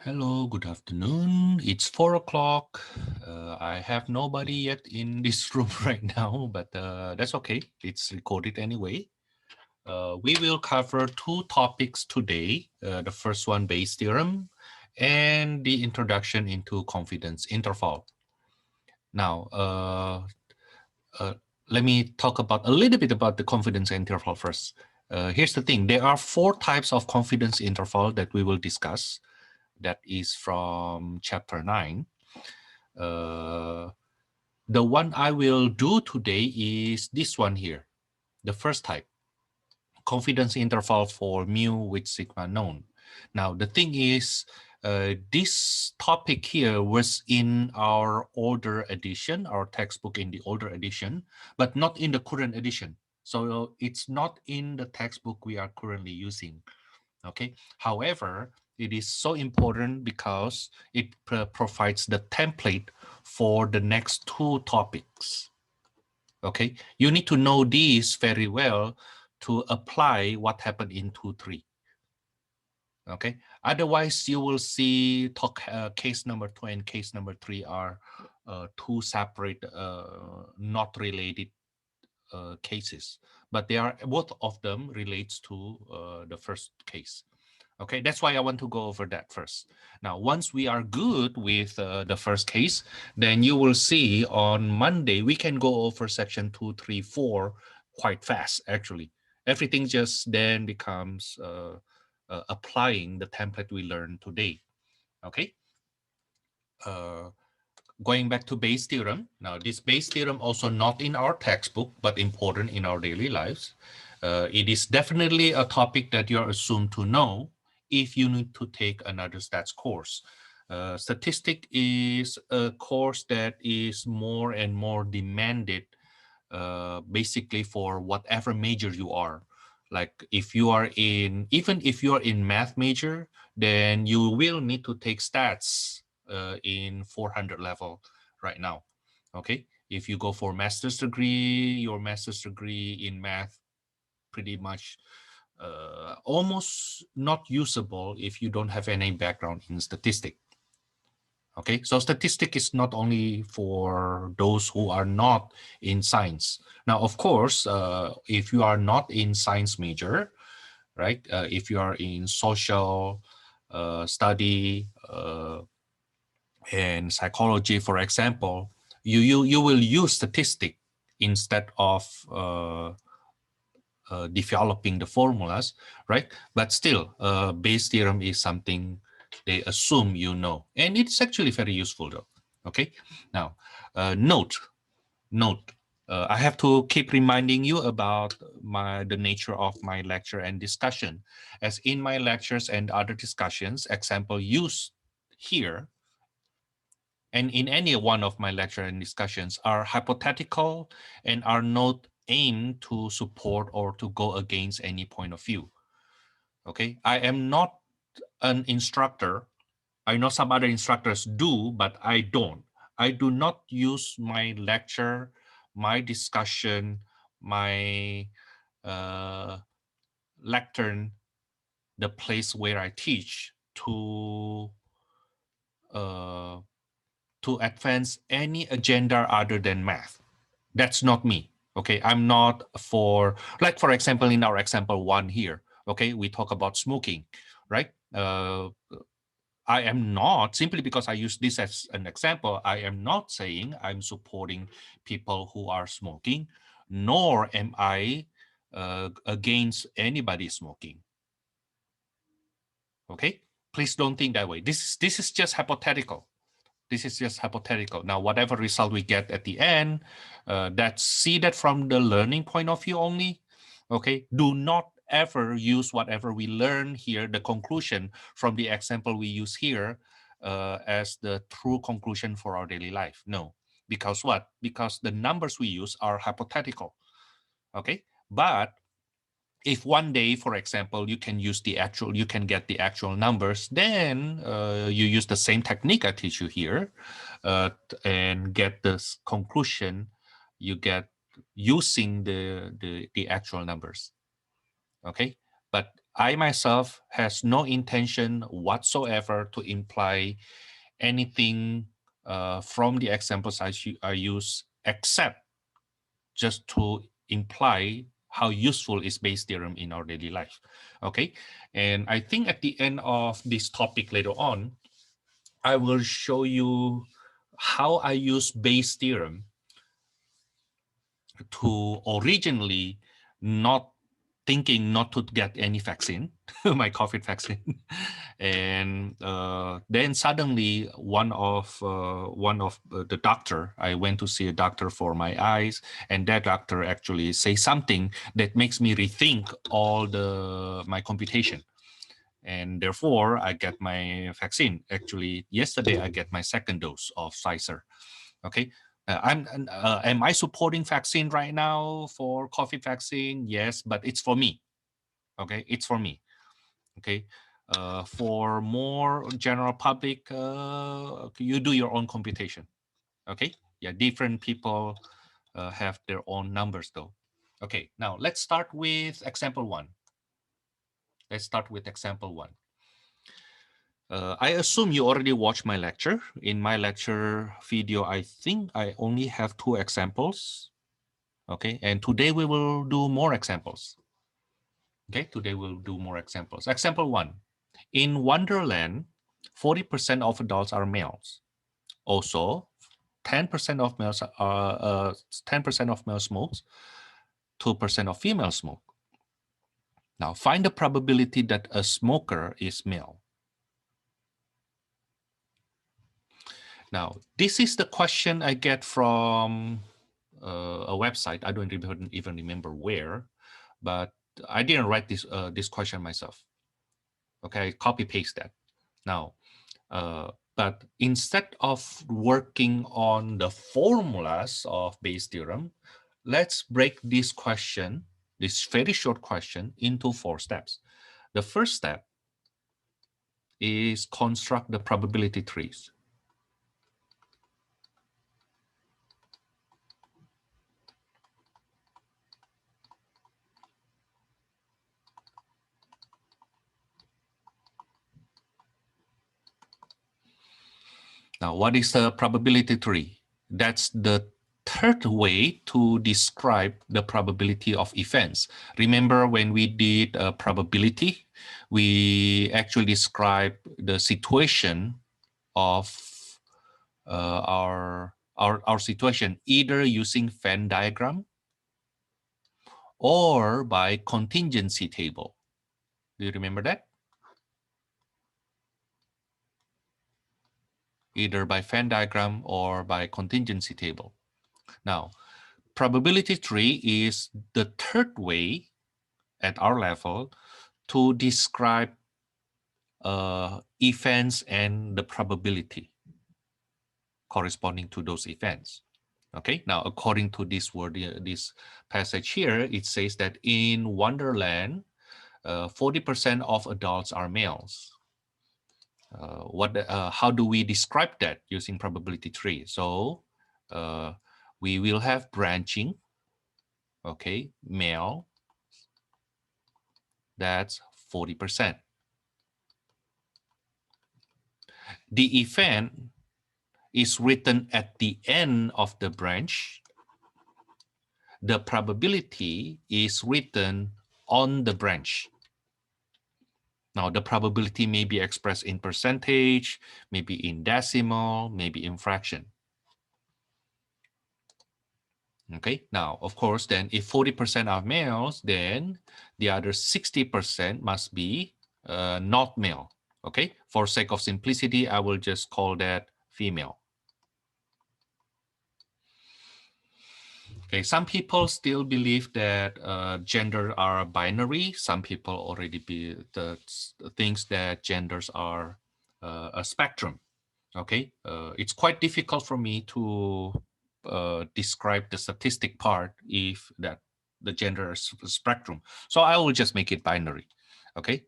Hello, good afternoon. It's 4 o'clock. I have nobody yet in this room right now, but that's okay. It's recorded anyway. We will cover two topics today. The first one, Bayes' theorem, and the introduction into confidence interval. Now, let me talk about a little bit about the confidence interval first. Here's the thing. There are four types of confidence interval that we will discuss. That is from chapter 9. The one I will do today is this one here, the first type, confidence interval for mu with sigma known. Now, the thing is, this topic here was in our older edition, our textbook in the older edition, but not in the current edition. So it's not in the textbook we are currently using. Okay. However, it is so important because it provides the template for the next two topics. Okay. You need to know these very well to apply what happened in 2-3. Okay. Otherwise, you will see case number 2 and case number 3 are two separate, not related cases, but they are both of them relates to the first case. Okay, that's why I want to go over that first. Now, once we are good with the first case, then you will see on Monday, we can go over section 2, 3, 4 quite fast, actually. Everything just then becomes applying the template we learned today. Okay. Going back to Bayes' theorem. Now, this Bayes' theorem also not in our textbook, but important in our daily lives. It is definitely a topic that you're assumed to know if you need to take another stats course. Statistic is a course that is more and more demanded basically for whatever major you are. Like if you are in, even if you are in math major, then you will need to take stats in 400 level right now. Okay. If you go for master's degree, your master's degree in math pretty much almost not usable if you don't have any background in statistics. Okay, so statistic is not only for those who are not in science. Now, of course, if you are not in science major, right? If you are in social study and psychology, for example, you will use statistic instead of developing the formulas, right? But still, Bayes' theorem is something they assume you know, and it's actually very useful though. Okay, now note, I have to keep reminding you about the nature of my lecture and discussion. As in my lectures and other discussions, example used here and in any one of my lecture and discussions are hypothetical and are not aimed to support or to go against any point of view. Okay, I am not an instructor. I know some other instructors do, but I don't. I do not use my lecture, my discussion, my lectern, the place where I teach uh, to advance any agenda other than math. That's not me. Okay, I'm not for, like for example, in our example 1 here, okay, we talk about smoking, right? I am not, simply because I use this as an example, I am not saying I'm supporting people who are smoking, nor am I against anybody smoking. Okay, please don't think that way. This is just hypothetical. This is just hypothetical. Now, whatever result we get at the end, see that from the learning point of view only. Okay, do not ever use whatever we learn here, the conclusion from the example we use here, as the true conclusion for our daily life. No, because what? Because the numbers we use are hypothetical. Okay, but if one day, for example, you can use the actual, you can get the actual numbers, then you use the same technique I teach you here and get this conclusion you get using the actual numbers. Okay, but I myself has no intention whatsoever to imply anything from the examples I use, except just to imply how useful is Bayes' theorem in our daily life. Okay, and I think at the end of this topic later on, I will show you how I use Bayes' theorem to originally not thinking not to get any vaccine, my COVID vaccine, and then suddenly one of the doctor, I went to see a doctor for my eyes, and that doctor actually say something that makes me rethink all my computation, and therefore I get my vaccine. Actually, yesterday I get my second dose of Pfizer. Okay. Am I supporting vaccine right now for COVID vaccine? Yes, but it's for me. Okay, it's for me. Okay, for more general public, you do your own computation. Okay, yeah, different people have their own numbers though. Okay, now let's start with example one. Let's start with example one. I assume you already watched my lecture. In my lecture video, I think I only have 2 examples. Okay, and today we will do more examples. Okay, today we'll do more examples. Example 1. In Wonderland, 40% of adults are males. Also, 10% of males are 10% of male smokes, 2% of female smoke. Now, find the probability that a smoker is male. Now, this is the question I get from a website. I don't even remember where, but I didn't write this question myself. Okay, I copy paste that. Now, but instead of working on the formulas of Bayes' theorem, let's break this question, this very short question, into 4 steps. The first step is construct the probability trees. Now, what is a probability tree? That's the third way to describe the probability of events. Remember when we did a probability, we actually described the situation of our situation either using Venn diagram or by contingency table. Do you remember that? Either by Venn diagram or by contingency table. Now, probability tree is the third way at our level to describe events and the probability corresponding to those events. Okay, now according to this this passage here, it says that in Wonderland, 40% of adults are males. How do we describe that using probability tree? So we will have branching. Okay, male, that's 40%. The event is written at the end of the branch. The probability is written on the branch. Now, the probability may be expressed in percentage, maybe in decimal, maybe in fraction. Okay, now, of course, then if 40% are males, then the other 60% must be not male. Okay, for sake of simplicity, I will just call that female. Okay, some people still believe that gender are binary. Some people already thinks that genders are a spectrum. Okay, it's quite difficult for me to describe the statistic part if that the gender is a spectrum. So I will just make it binary. Okay,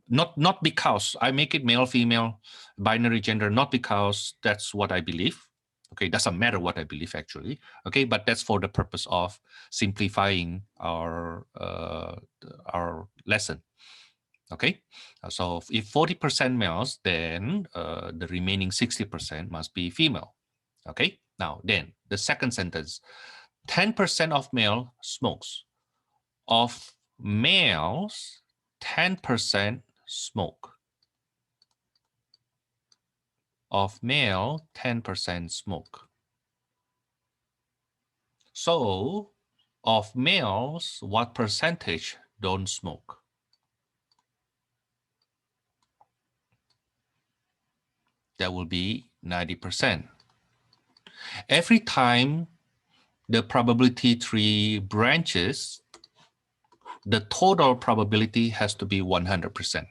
not because I make it male, female, binary gender, not because that's what I believe. Okay, doesn't matter what I believe actually. Okay, but that's for the purpose of simplifying our lesson. Okay, so if 40% males, then the remaining 60% must be female. Okay, now then the second sentence, 10% of male smokes. Of males, 10% smoke. Of male, 10% smoke. So of males, what percentage don't smoke? That will be 90%. Every time the probability tree branches, the total probability has to be 100%.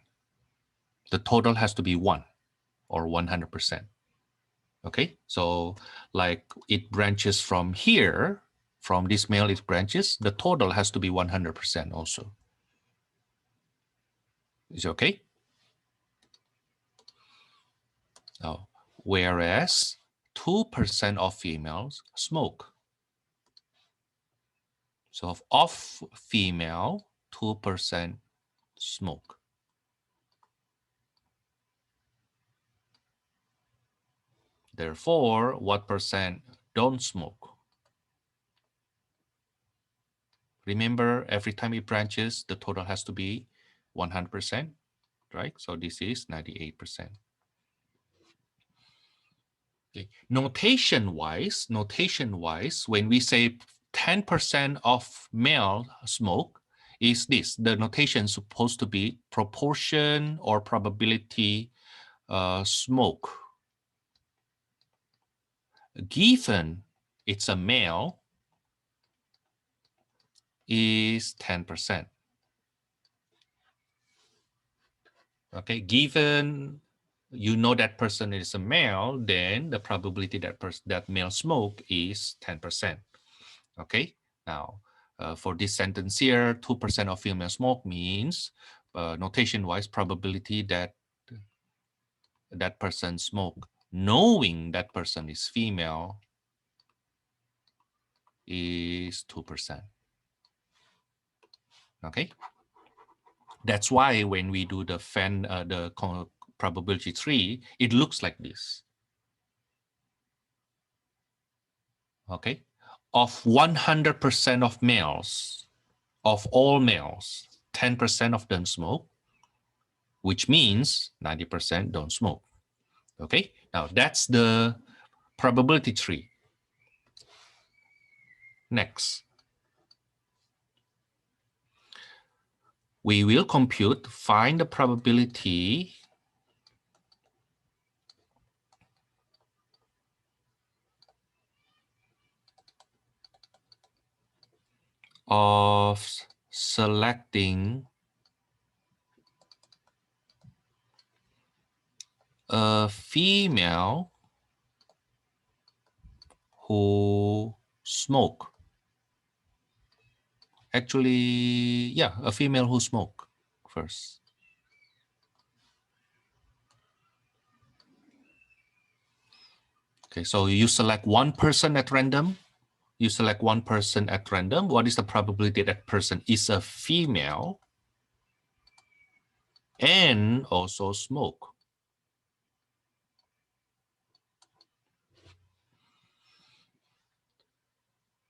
The total has to be 1 or 100%. Okay, so like it branches from here, from this male it branches, the total has to be 100% also. Is it okay? Now, whereas 2% of females smoke. So of female, 2% smoke. Therefore, what percent don't smoke? Remember, every time it branches, the total has to be 100%, right? So this is 98%. Okay. Notation-wise, when we say 10% of male smoke, is this. The notation is supposed to be proportion or probability smoke. Given it's a male, is 10%. Okay, given you know that person is a male, then the probability that male smoke is 10%. Okay, now for this sentence here, 2% of female smoke means notation-wise probability that that person smoke, knowing that person is female, is 2%. Okay, that's why when we do the probability tree, it looks like this. Okay, of 100% of males, of all males, 10% of them smoke, which means 90% don't smoke. Okay, now that's the probability tree. Next, we will find the probability of selecting a female who smoke. Actually, yeah, a female who smoke first. Okay, so you select one person at random. You select one person at random. What is the probability that person is a female and also smoke?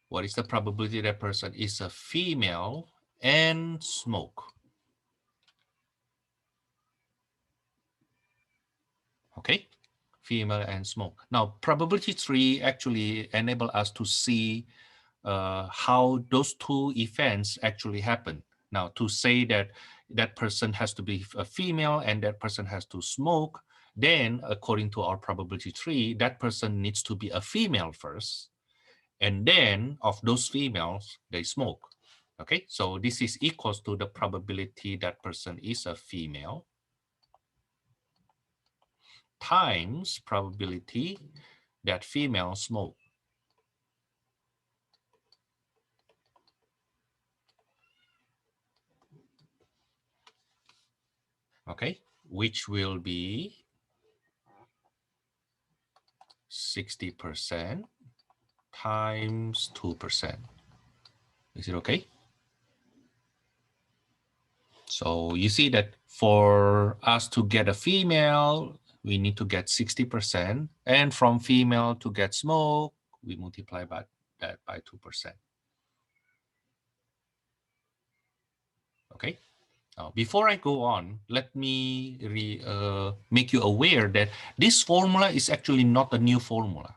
What is the probability that person is a female and smoke? Okay, female and smoke. Now, probability tree actually enable us to see how those two events actually happen. Now, to say that that person has to be a female and that person has to smoke, then according to our probability tree, that person needs to be a female first. And then of those females, they smoke. Okay, so this is equals to the probability that person is a female times probability that female smoke. Okay, which will be 60% times 2%. Is it okay? So you see that for us to get a female, we need to get 60%. And from female to get smoke, we multiply by that by 2%. Okay. Now, before I go on, let me make you aware that this formula is actually not a new formula.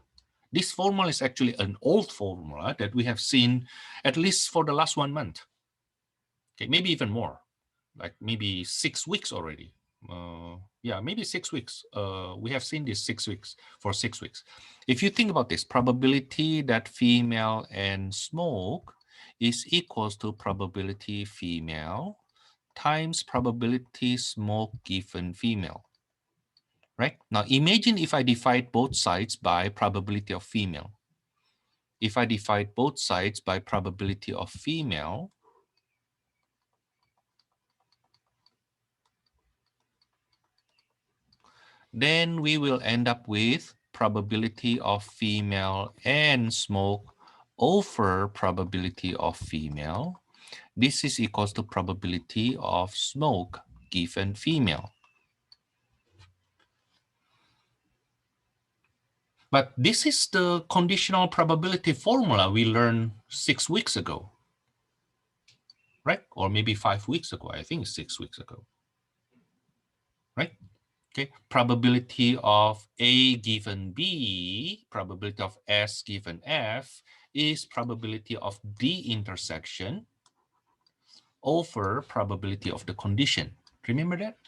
This formula is actually an old formula that we have seen at least for the last 1 month. Okay, maybe even more, like maybe 6 weeks already. Yeah, maybe 6 weeks. We have seen this 6 weeks for 6 weeks. If you think about this, probability that female and smoke is equals to probability female times probability smoke given female, right? Now imagine if I divide both sides by probability of female. If I divide both sides by probability of female, then we will end up with probability of female and smoke over probability of female. This is equals to probability of smoke given female. But this is the conditional probability formula we learned 6 weeks ago, right? Or maybe 5 weeks ago. I think 6 weeks ago, right? Okay, probability of A given B, probability of S given F is probability of the intersection over probability of the condition. Remember that?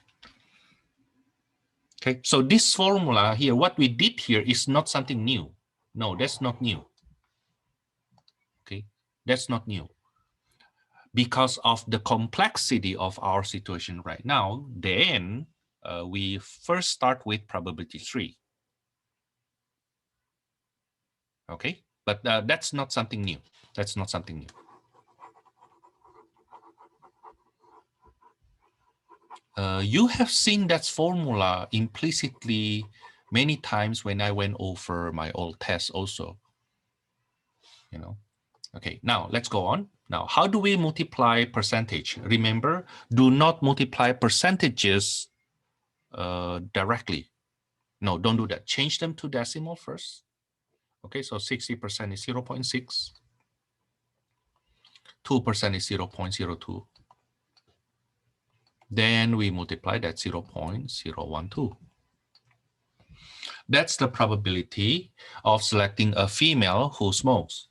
Okay, so this formula here, what we did here is not something new. No, that's not new. Okay, that's not new. Because of the complexity of our situation right now, then we first start with probability 3. Okay, but that's not something new. That's not something new. You have seen that formula implicitly many times when I went over my old test also. You know. Okay, now let's go on. Now, how do we multiply percentage? Remember, do not multiply percentages directly. No, don't do that. Change them to decimal first. Okay, so 60% is 0.6. 2% is 0.02. Then we multiply that 0.012. That's the probability of selecting a female who smokes.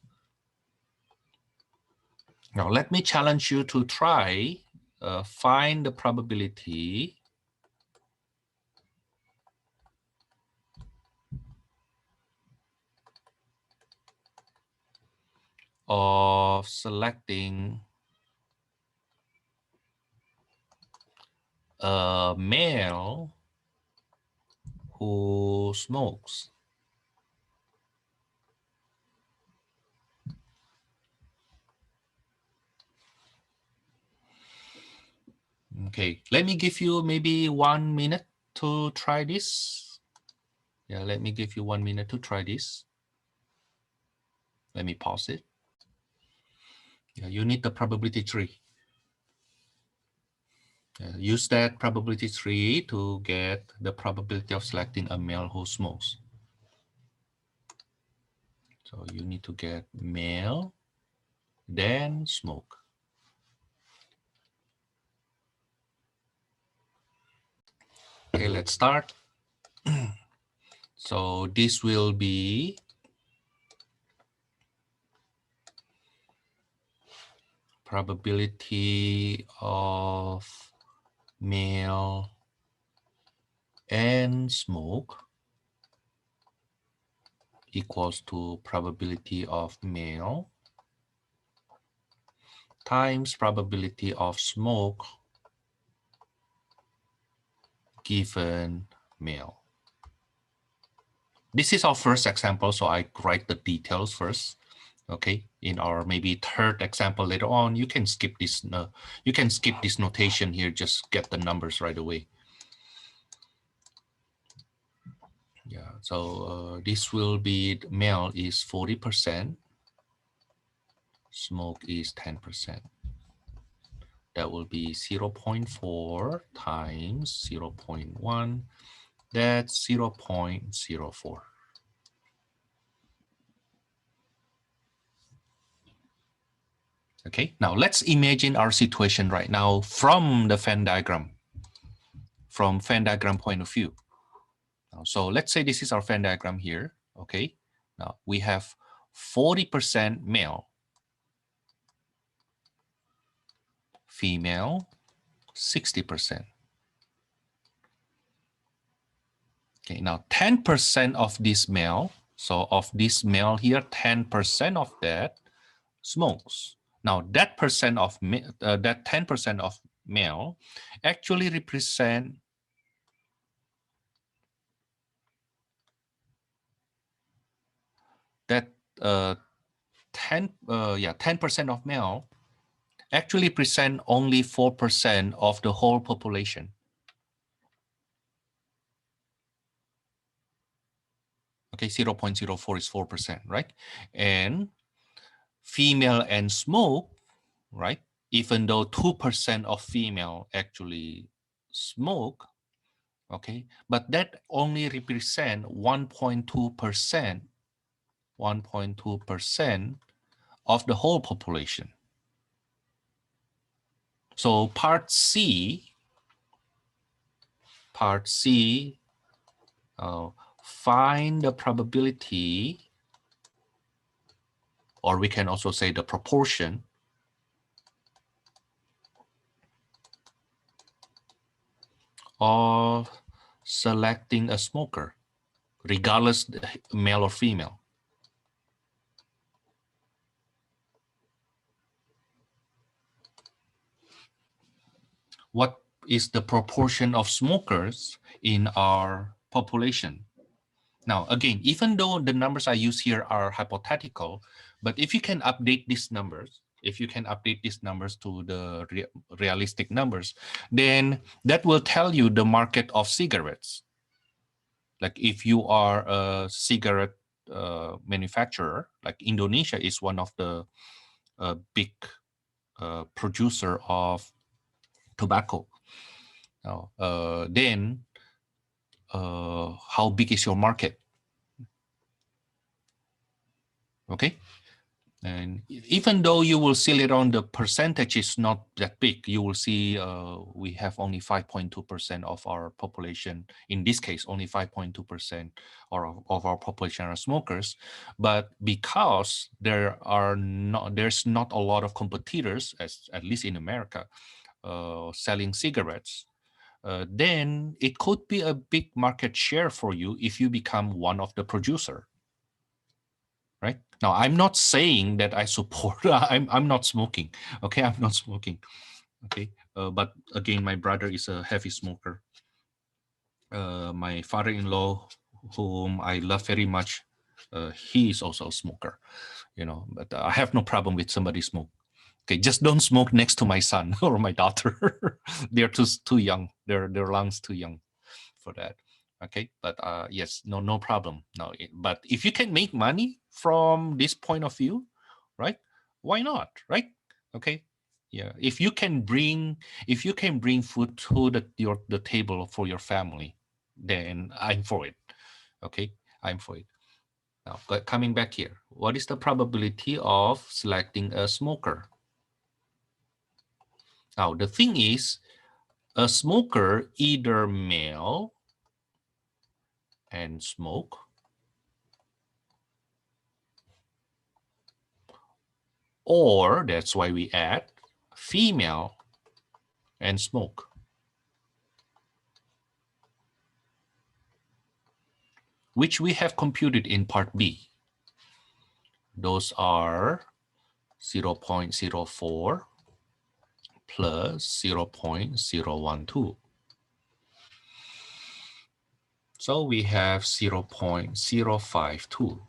Now, let me challenge you to try find the probability of selecting a male who smokes. Okay, let me give you maybe 1 minute to try this. Yeah, let me give you 1 minute to try this. Let me pause it. Yeah, you need the probability 3. Use that probability 3 to get the probability of selecting a male who smokes. So you need to get male, then smoke. Okay, let's start. So this will be probability of male and smoke equals to probability of male times probability of smoke given male. This is our first example, so I write the details first. Okay, in our maybe third example later on, you can skip this. You can skip this notation here. Just get the numbers right away. Yeah, so this will be male is 40%, smoke is 10%. That will be 0.4 times 0.1. That's 0.04. Okay, now let's imagine our situation right now from the Venn diagram, from Venn diagram point of view. So let's say this is our Venn diagram here. Okay, now we have 40% male, female 60%. Okay, now 10% of this male, so of this male here, 10% of that smokes. Now that percent of that 10% of male actually represent that 10% of male actually present only 4% of the whole population. Okay, 0.04 is 4%, right? And female and smoke, right? Even though 2% of female actually smoke, okay, but that only represent 1.2%, 1.2% of the whole population. So part C, find the probability, or we can also say the proportion of selecting a smoker, regardless male or female. What is the proportion of smokers in our population? Now, again, even though the numbers I use here are hypothetical, but if you can update these numbers, to the realistic numbers, then that will tell you the market of cigarettes. Like if you are a cigarette manufacturer, like Indonesia is one of the big producer of tobacco. Now, then how big is your market? Okay. And even though you will see later on the percentage is not that big, you will see we have only 5.2% of our population. In this case, only 5.2% of our population are smokers. But because there's not a lot of competitors, at least in America, selling cigarettes, then it could be a big market share for you if you become one of the producer. Right now, I'm not saying that I support. I'm not smoking. Okay, I'm not smoking. Okay, but again, my brother is a heavy smoker. My father-in-law, whom I love very much, he is also a smoker. You know, but I have no problem with somebody smoke. Okay, just don't smoke next to my son or my daughter. They're too young. Their lungs too young for that. Okay, but yes, no problem. No, but if you can make money from this point of view, right? Why not, right? Okay, yeah. If you can bring food to the table for your family, then I'm for it. Okay, I'm for it. Now, coming back here, what is the probability of selecting a smoker? Now, the thing is, a smoker, either male and smoke, or that's why we add female and smoke. Which we have computed in part B. Those are 0.04 plus 0.012. So we have 0.052.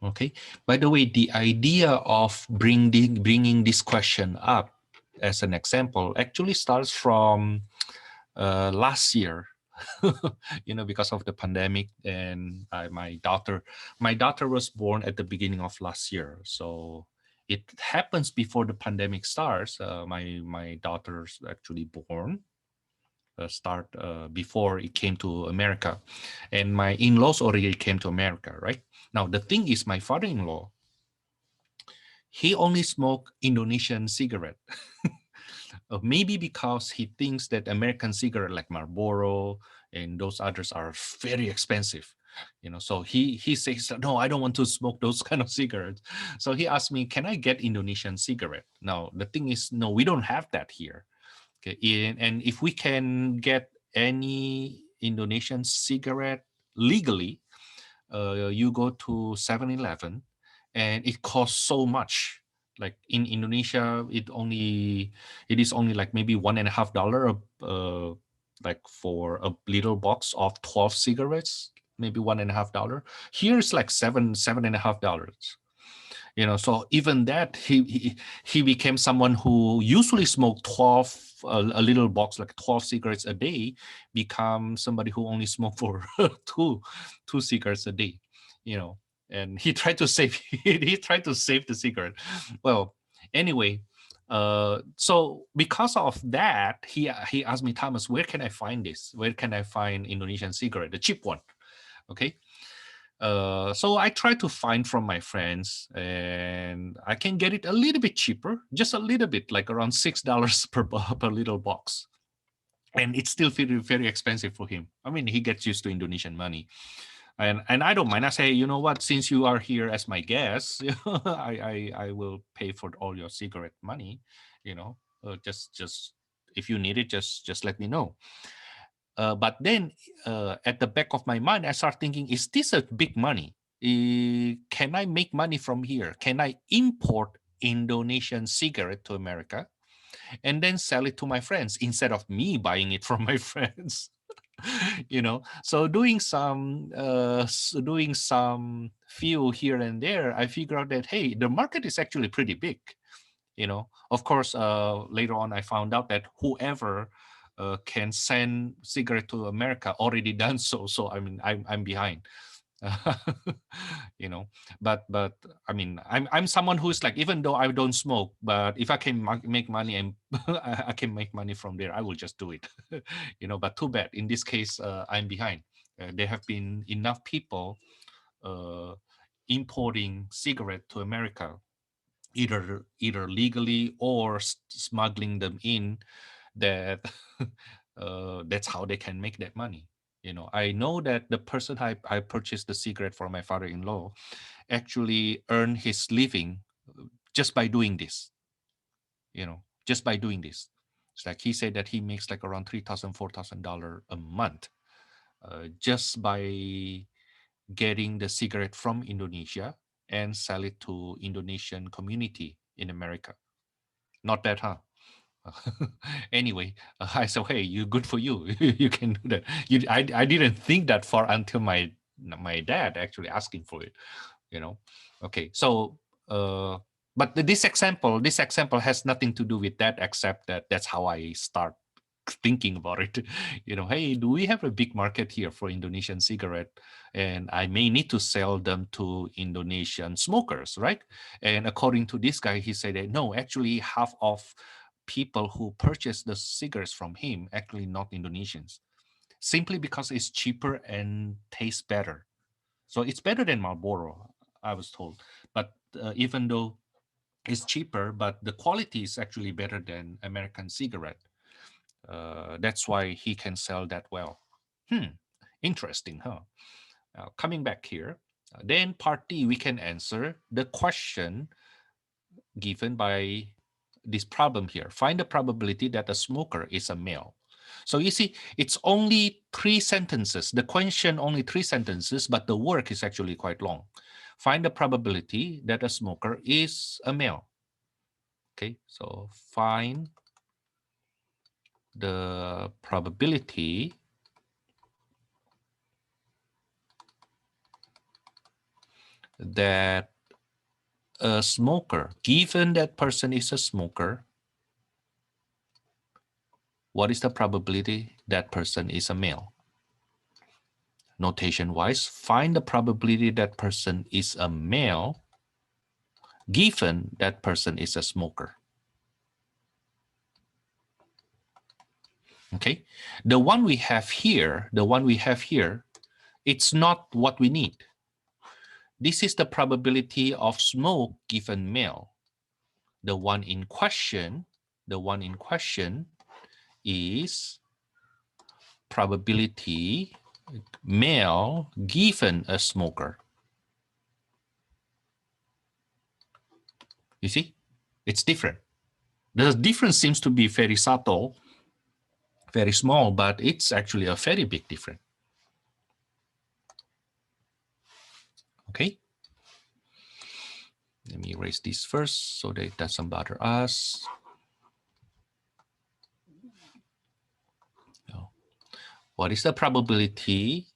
Okay. By the way, the idea of bringing this question up as an example actually starts from last year. Because of the pandemic, and my daughter was born at the beginning of last year, so it happens before the pandemic starts. My daughter's actually born start before it came to America, and my in-laws already came to America. Right now, the thing is, my father-in-law, he only smoked Indonesian cigarette. Maybe because he thinks that American cigarette like Marlboro and those others are very expensive. So he says, no, I don't want to smoke those kind of cigarettes. So he asked me, can I get Indonesian cigarette? Now the thing is, no, we don't have that here. Okay, and if we can get any Indonesian cigarette legally, you go to 7-Eleven, and it costs so much. Like in Indonesia, it is only like maybe $1.50, like for a little box of 12 cigarettes, maybe $1.50. Here it's like $7.50. So even that, he became someone who usually smoked 12, a little box like 12 cigarettes a day, become somebody who only smoke for two cigarettes a day. And he tried to save he tried to save the cigarette. Well, anyway, so because of that, he asked me, Thomas, where can I find this? Where can I find Indonesian cigarette, the cheap one? Okay. So I try to find from my friends, and I can get it a little bit cheaper, just a little bit, like around $6 per little box. And it's still very, very expensive for him. I mean, he gets used to Indonesian money. And I don't mind. I say, you know what, since you are here as my guest, I will pay for all your cigarette money, just if you need it, just let me know. But then at the back of my mind, I start thinking, is this a big money? Can I make money from here? Can I import Indonesian cigarette to America and then sell it to my friends instead of me buying it from my friends? So doing some few here and there, I figure out that, hey, the market is actually pretty big. Of course, later on I found out that whoever can send cigarette to America already done so I mean, I'm behind. you know but I mean, I'm someone who's like, even though I don't smoke, but if I can make money and I can make money from there, I will just do it. But too bad in this case, I'm behind. There have been enough people uh, importing cigarette to America, either legally or smuggling them in, that that's how they can make that money. I know that the person I purchased the cigarette for my father-in-law actually earned his living just by doing this. Just by doing this. It's like he said that he makes like around $3,000, $4,000 a month, just by getting the cigarette from Indonesia and sell it to Indonesian community in America. Not bad, huh? Anyway, I said, hey, you good for you. You can do that. I didn't think that far until my dad actually asking for it. Okay, so but this example has nothing to do with that, except that that's how I start thinking about it. Hey, do we have a big market here for Indonesian cigarette, and I may need to sell them to Indonesian smokers, right? And according to this guy, he said that no, actually half of people who purchase the cigarettes from him actually not Indonesians, simply because it's cheaper and tastes better. So it's better than Marlboro, I was told. But even though it's cheaper, but the quality is actually better than American cigarette. That's why he can sell that well. Interesting, huh? Coming back here, then part D, we can answer the question given by this problem here. Find the probability that a smoker is a male. So you see, it's only 3 sentences. The question only 3 sentences, but the work is actually quite long. Find the probability that a smoker is a male. Okay, so find the probability that a smoker, given that person is a smoker, what is the probability that person is a male? Notation wise, find the probability that person is a male given that person is a smoker. Okay, the one we have here, it's not what we need. This is the probability of smoke given male. The one in question is probability male given a smoker. You see, it's different. The difference seems to be very subtle, very small, but it's actually a very big difference. Okay. Let me erase this first so that it doesn't bother us. No. What is the probability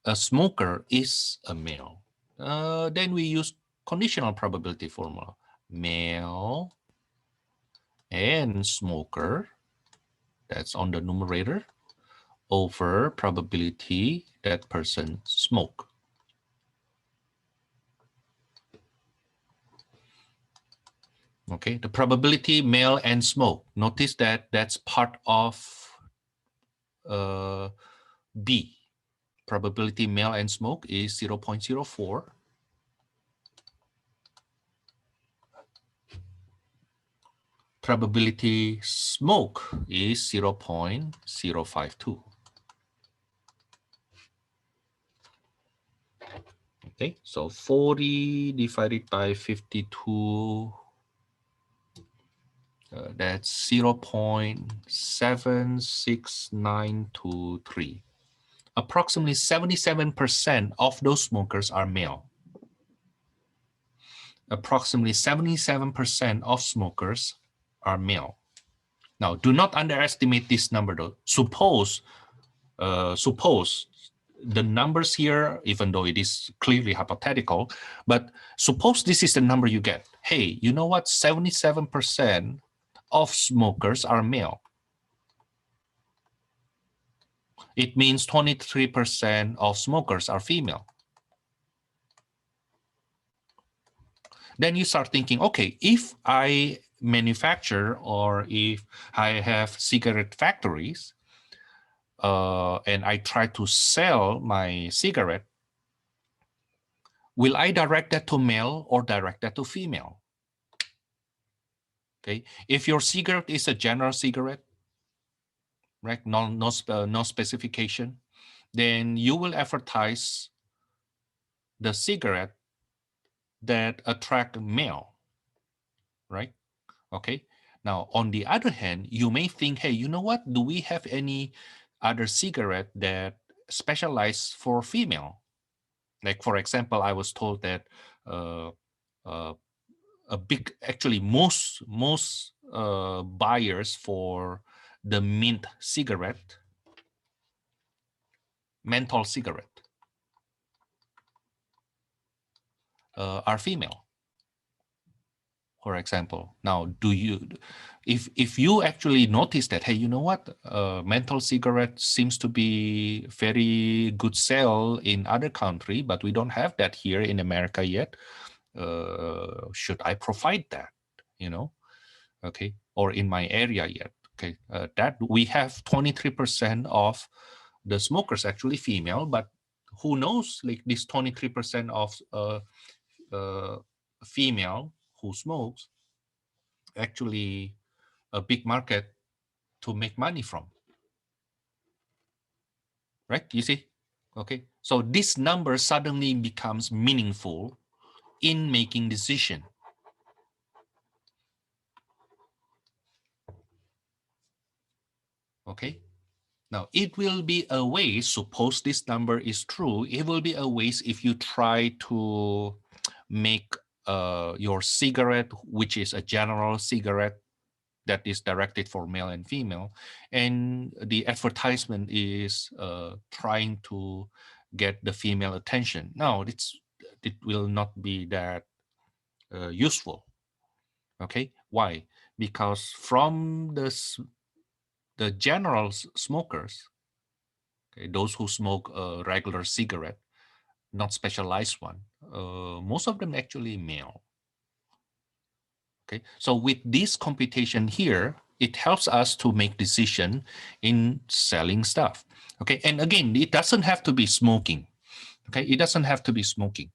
a smoker is a male? Then we use conditional probability formula. Male and smoker, that's on the numerator, over probability that person smoke. Okay, the probability male and smoke. Notice that that's part of B. Probability male and smoke is 0.04. Probability smoke is 0.052. Okay, so 40 divided by 52, that's 0.76923. Approximately 77% of those smokers are male. Approximately 77% of smokers are male. Now, do not underestimate this number though. Suppose the numbers here, even though it is clearly hypothetical, but suppose this is the number you get. Hey, you know what? 77% of smokers are male. It means 23% of smokers are female. Then you start thinking, okay, if I manufacture or if I have cigarette factories and I try to sell my cigarette, will I direct that to male or direct that to female? Okay, if your cigarette is a general cigarette, right, no specification, then you will advertise the cigarette that attract male, right? Okay. Now, on the other hand, you may think, hey, you know what? Do we have any other cigarette that specialize for female? Like, for example, I was told that actually most buyers for the mint cigarette, menthol cigarette, are female, for example. Now, if you actually notice that, hey, you know what, menthol cigarette seems to be very good sale in other country, but we don't have that here in America yet. Should I provide that, you know? Okay, or in my area yet? Okay, that we have 23% of the smokers actually female, but who knows, like this 23% of female who smokes actually a big market to make money from, right? You see? Okay, so this number suddenly becomes meaningful in making decision. Okay, now it will be a waste, suppose this number is true, it will be a waste if you try to make your cigarette, which is a general cigarette that is directed for male and female, and the advertisement is trying to get the female attention. No, it will not be that useful. Okay, why? Because from the general smokers, okay, those who smoke a regular cigarette, not specialized one, most of them actually male. Okay, so with this computation here, it helps us to make decision in selling stuff. Okay, and again, it doesn't have to be smoking. Okay, it doesn't have to be smoking.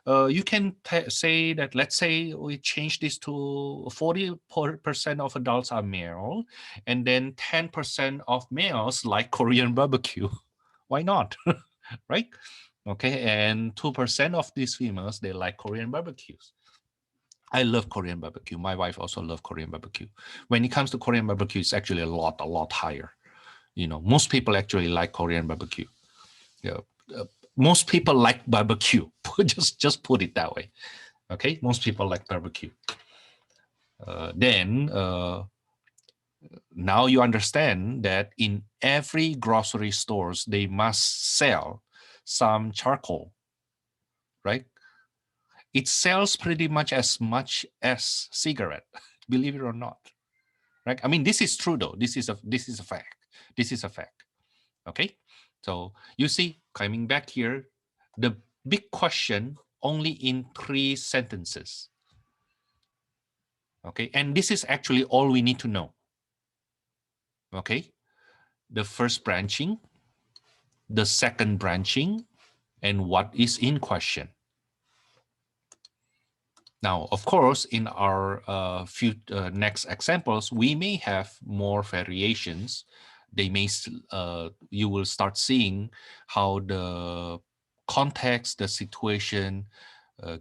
You can say that, let's say we change this to 40% of adults are male, and then 10% of males like Korean barbecue. Why not? Right? Okay, and 2% of these females, they like Korean barbecues. I love Korean barbecue. My wife also loves Korean barbecue. When it comes to Korean barbecue, it's actually a lot higher. You know, most people actually like Korean barbecue. Yeah, most people like barbecue. just put it that way. Okay, most people like barbecue. Then now you understand that in every grocery stores they must sell some charcoal, right? It sells pretty much as cigarette, believe it or not, right? I mean, this is true though. This is a fact. This is a fact. Okay, so you see, coming back here, the big question only in 3 sentences. Okay, and this is actually all we need to know. Okay, the first branching, the second branching, and what is in question. Now, of course, in our few next examples, we may have more variations. They may, you will start seeing how the context, the situation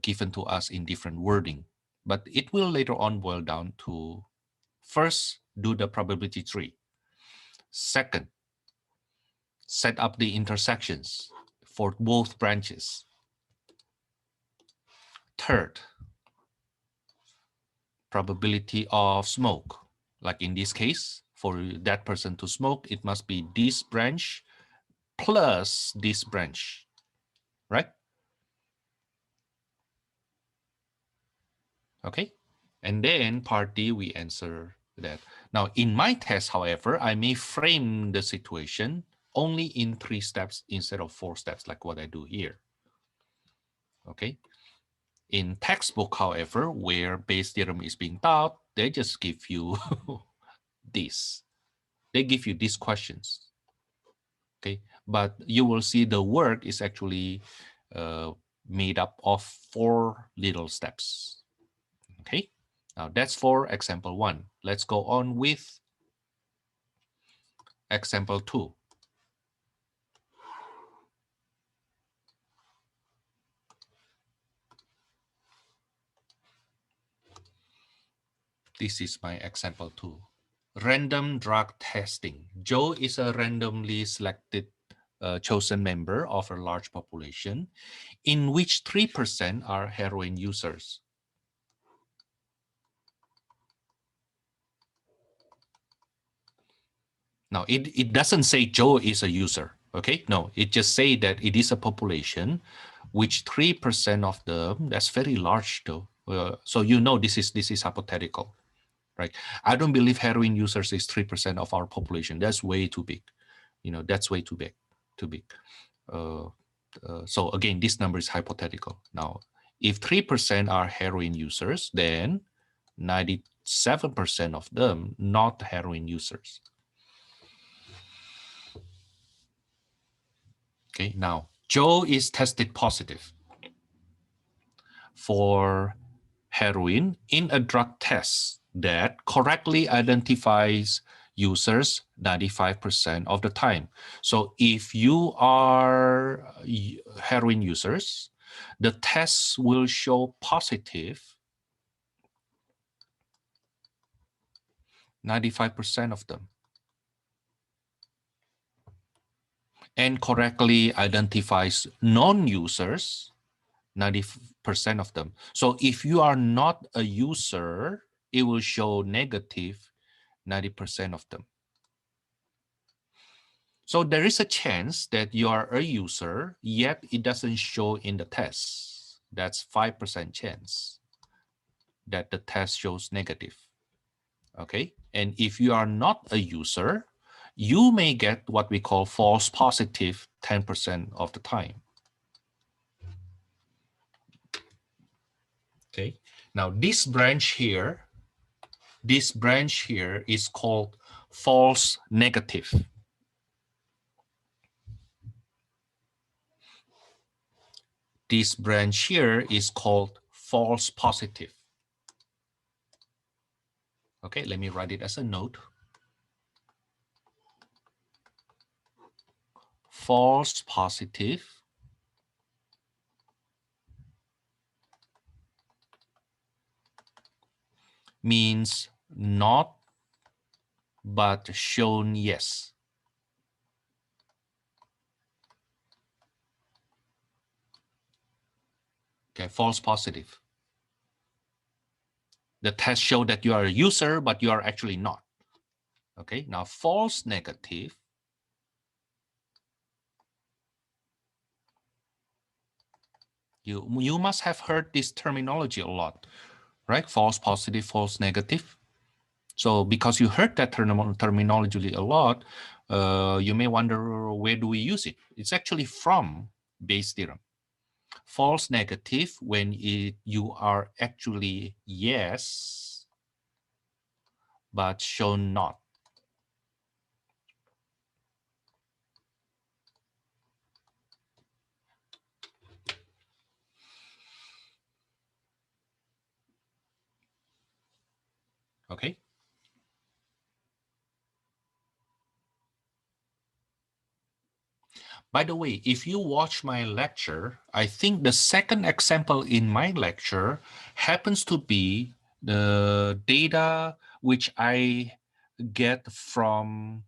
given to us in different wording. But it will later on boil down to, first, do the probability tree. Second, set up the intersections for both branches. Third, probability of smoke. Like in this case, for that person to smoke, it must be this branch plus this branch, right? Okay. And then part D, we answer that. Now, in my test, however, I may frame the situation only in 3 steps instead of 4 steps, like what I do here. Okay. In textbook, however, where Bayes' theorem is being taught, they just give you this. They give you these questions. Okay, but you will see the work is actually made up of 4 little steps. Okay, now that's for example 1. Let's go on with example 2. This is my example 2. Random drug testing. Joe is a randomly selected chosen member of a large population in which 3% are heroin users. Now, it doesn't say Joe is a user, okay? No, it just say that it is a population, which 3% of them, that's very large though. So you know this is hypothetical, right? I don't believe heroin users is 3% of our population. That's way too big. You know, that's way too big, too big. So again, this number is hypothetical. Now, if 3% are heroin users, then 97% of them not heroin users. Okay, now Joe is tested positive for heroin in a drug test that correctly identifies users 95% of the time. So if you are heroin users, the test will show positive 95% of them, and correctly identifies non-users 90% of them. So if you are not a user, it will show negative 90% of them. So there is a chance that you are a user, yet it doesn't show in the test. That's 5% chance that the test shows negative. Okay. And if you are not a user, you may get what we call false positive 10% of the time. Okay, now this branch here is called false negative. This branch here is called false positive. Okay, let me write it as a note. False positive means not but shown yes. Okay, false positive. The test showed that you are a user, but you are actually not. Okay, now false negative you must have heard this terminology a lot, right? False positive, false negative. So because you heard that terminology a lot, you may wonder, where do we use it? It's actually from Bayes' theorem. False negative when you are actually yes, but shown not. Okay. By the way, if you watch my lecture, I think the second example in my lecture happens to be the data which I get from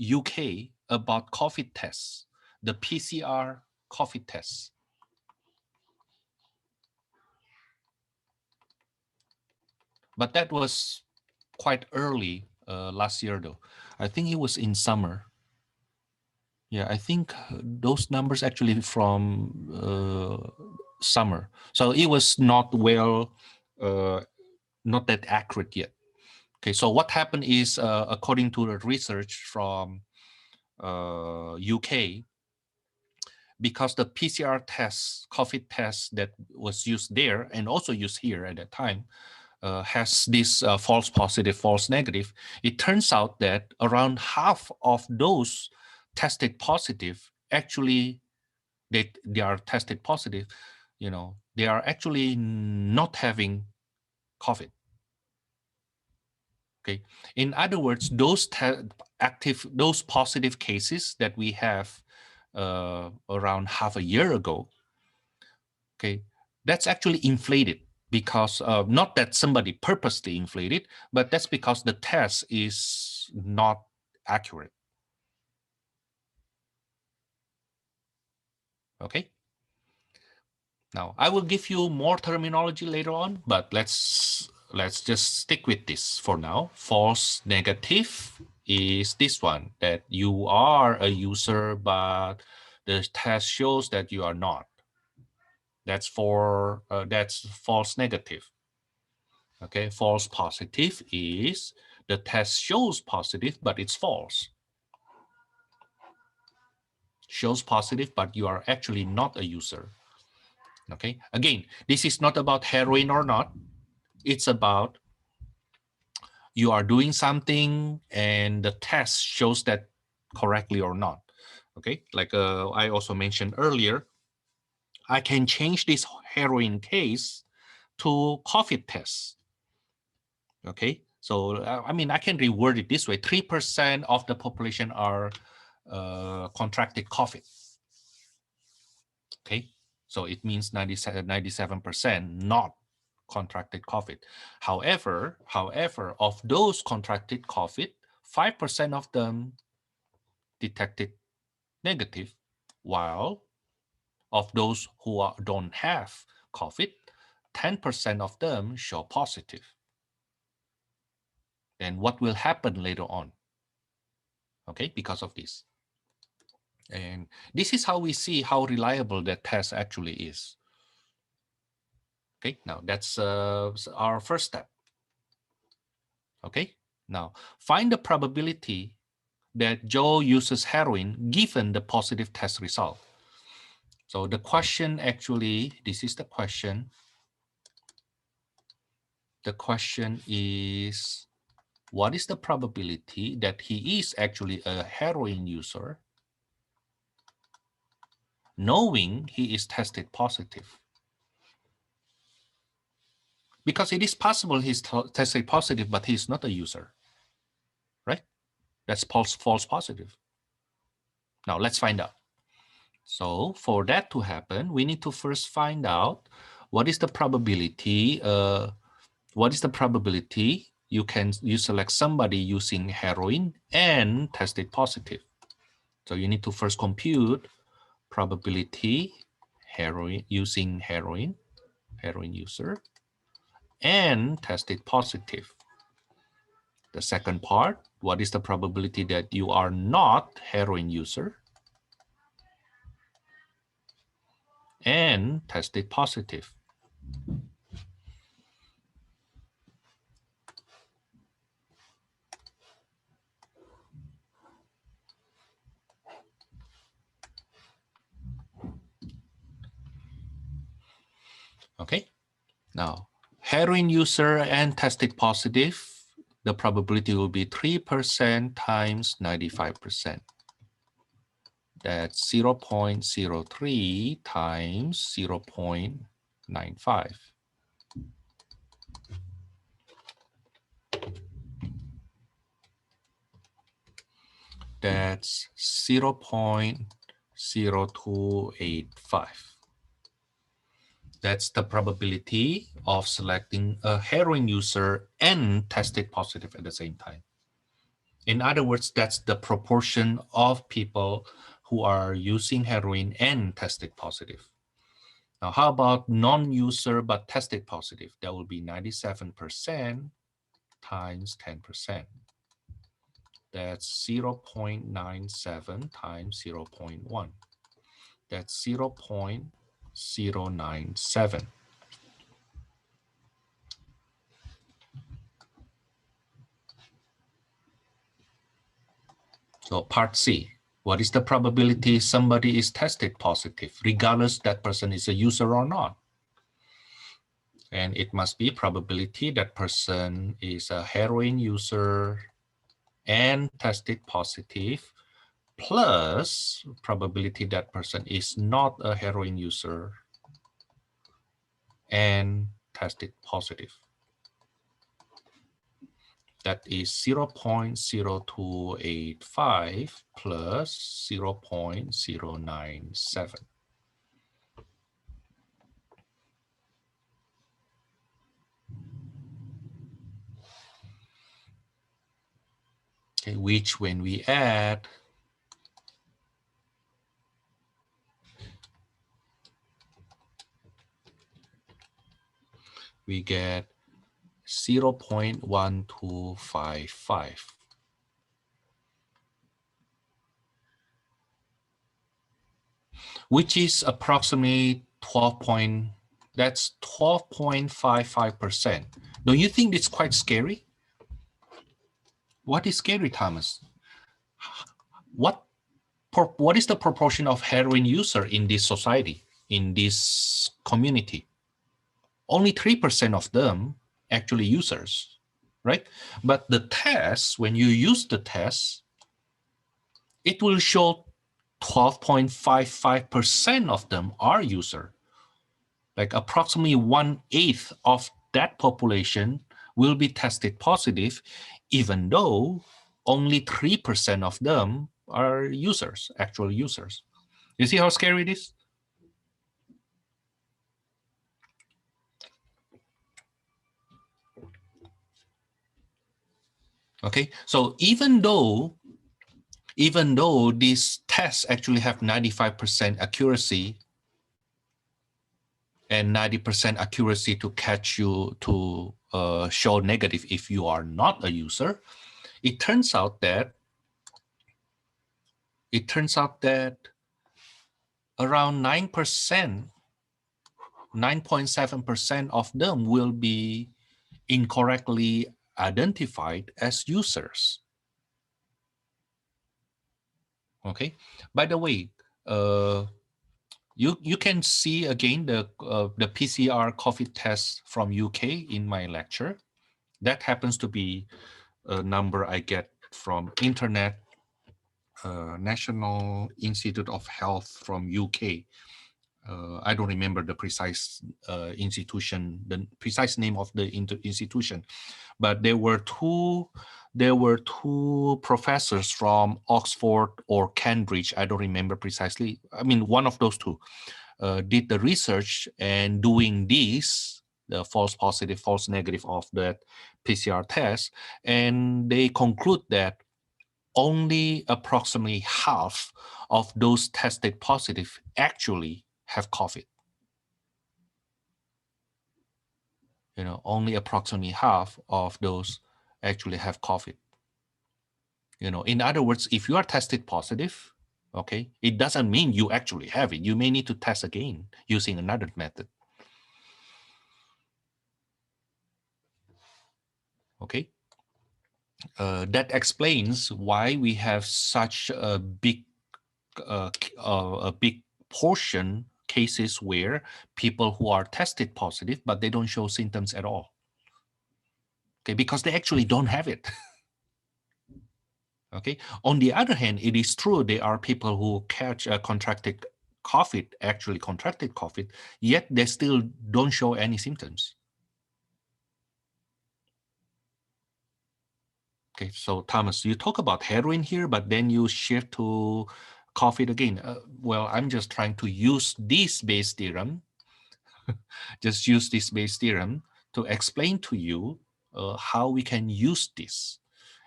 UK about COVID tests, the PCR COVID tests. But that was quite early last year, though. I think it was in summer. Yeah, I think those numbers actually from summer. So it was not not that accurate yet. Okay, so what happened is, according to the research from UK, because the PCR test, COVID test that was used there and also used here at that time, has this false positive, false negative, it turns out that around half of those tested positive actually they are tested positive, they are actually not having COVID. Okay. In other words, those those positive cases that we have around half a year ago, okay, that's actually inflated because not that somebody purposely inflated, but that's because the test is not accurate. Okay. Now I will give you more terminology later on, but let's just stick with this for now. False negative is this one, that you are a user, but the test shows that you are not. That's that's false negative. Okay, false positive is the test shows positive, but it's false. Shows positive, but you are actually not a user. Okay, again, this is not about heroin or not. It's about you are doing something and the test shows that correctly or not. Okay, like I also mentioned earlier, I can change this heroin case to COVID test. Okay, so I mean, I can reword it this way: 3% of the population are contracted COVID. Okay, so it means 97% not contracted COVID. However, of those contracted COVID, 5% of them detected negative, while of those who don't have COVID, 10% of them show positive. Then what will happen later on? Okay, because of this. And this is how we see how reliable that test actually is. Okay, now that's our first step. Okay, now find the probability that Joe uses heroin given the positive test result. So the question actually, this is the question. The question is, what is the probability that he is actually a heroin user, knowing he is tested positive? Because it is possible he's tested positive, but he's not a user, right? That's false positive. Now let's find out. So for that to happen, we need to first find out what is the probability. What is the probability you select somebody using heroin and tested positive? So you need to first compute probability using heroin user, and tested positive. The second part, what is the probability that you are not heroin user and tested positive? Okay, now heroin user and tested positive, the probability will be 3% times 95%. That's 0.03 times 0.95. That's 0.0285. That's the probability of selecting a heroin user and tested positive at the same time. In other words, that's the proportion of people who are using heroin and tested positive. Now, how about non-user but tested positive? That will be 97% times 10%. That's 0.97 times 0.1. That's 0.097. So part C, what is the probability somebody is tested positive, regardless that person is a user or not? And it must be probability that person is a heroin user and tested positive, plus probability that person is not a heroin user and tested positive. That is 0.0285 plus 0.097. Okay, which when we add, we get 0.1255. Which is approximately 12.55%. Don't you think it's quite scary? What is scary, Thomas? What is the proportion of heroin user in this society, in this community? Only 3% of them actually users, right? But the test, when you use the test, it will show 12.55% of them are user. Like approximately 1/8 of that population will be tested positive, even though only 3% of them are users, actual users. You see how scary it is? Okay, so even though these tests actually have 95% accuracy and 90% accuracy to catch you to show negative if you are not a user, it turns out that around 9%, 9.7% of them will be incorrectly identified as users. Okay. By the way, you can see again the PCR COVID test from UK in my lecture. That happens to be a number I get from internet, National Institute of Health from UK. I don't remember the precise institution, the precise name of the institution, but there were two professors from Oxford or Cambridge. I don't remember precisely. I mean, one of those two did the research and doing this, the false positive, false negative of that PCR test, and they conclude that only approximately half of those tested positive actually have COVID. Only approximately half of those actually have COVID. In other words, if you are tested positive, okay, it doesn't mean you actually have it. You may need to test again using another method. Okay. That explains why we have such a big portion cases where people who are tested positive, but they don't show symptoms at all. Okay, because they actually don't have it. Okay. On the other hand, it is true there are people who contracted COVID, yet they still don't show any symptoms. Okay, so Thomas, you talk about heroin here, but then you shift to COVID again. Well, I'm just trying to use this Bayes theorem, to explain to you how we can use this.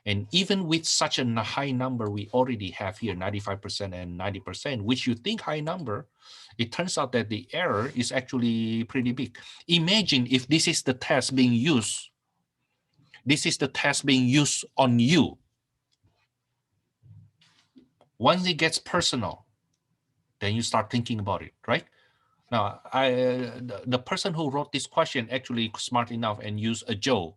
And even with such a high number we already have here, 95% and 90%, which you think high number, it turns out that the error is actually pretty big. Imagine if this is the test being used. This is the test being used on you. Once it gets personal, then you start thinking about it, right? Now, the person who wrote this question actually smart enough and used a Joe,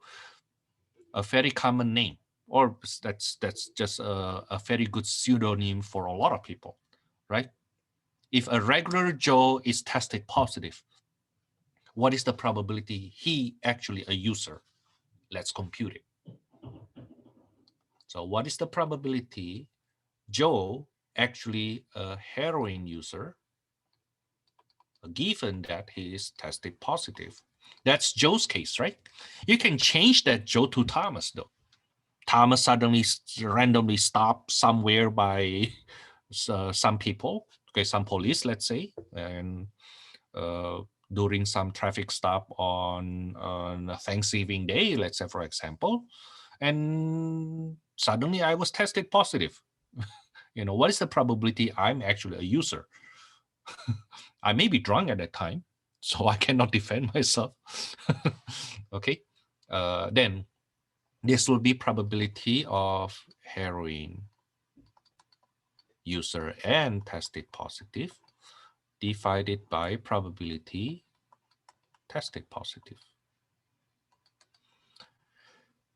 a very common name, or that's just a very good pseudonym for a lot of people, right? If a regular Joe is tested positive, what is the probability he actually a user? Let's compute it. So what is the probability Joe actually a heroin user, given that he is tested positive? That's Joe's case, right? You can change that Joe to Thomas, though. Thomas suddenly randomly stopped somewhere by some people, okay, some police, let's say, and during some traffic stop on Thanksgiving Day, let's say, for example, and suddenly I was tested positive. What is the probability I'm actually a user? I may be drunk at that time, so I cannot defend myself. Okay, then this will be probability of heroin user and tested positive divided by probability tested positive.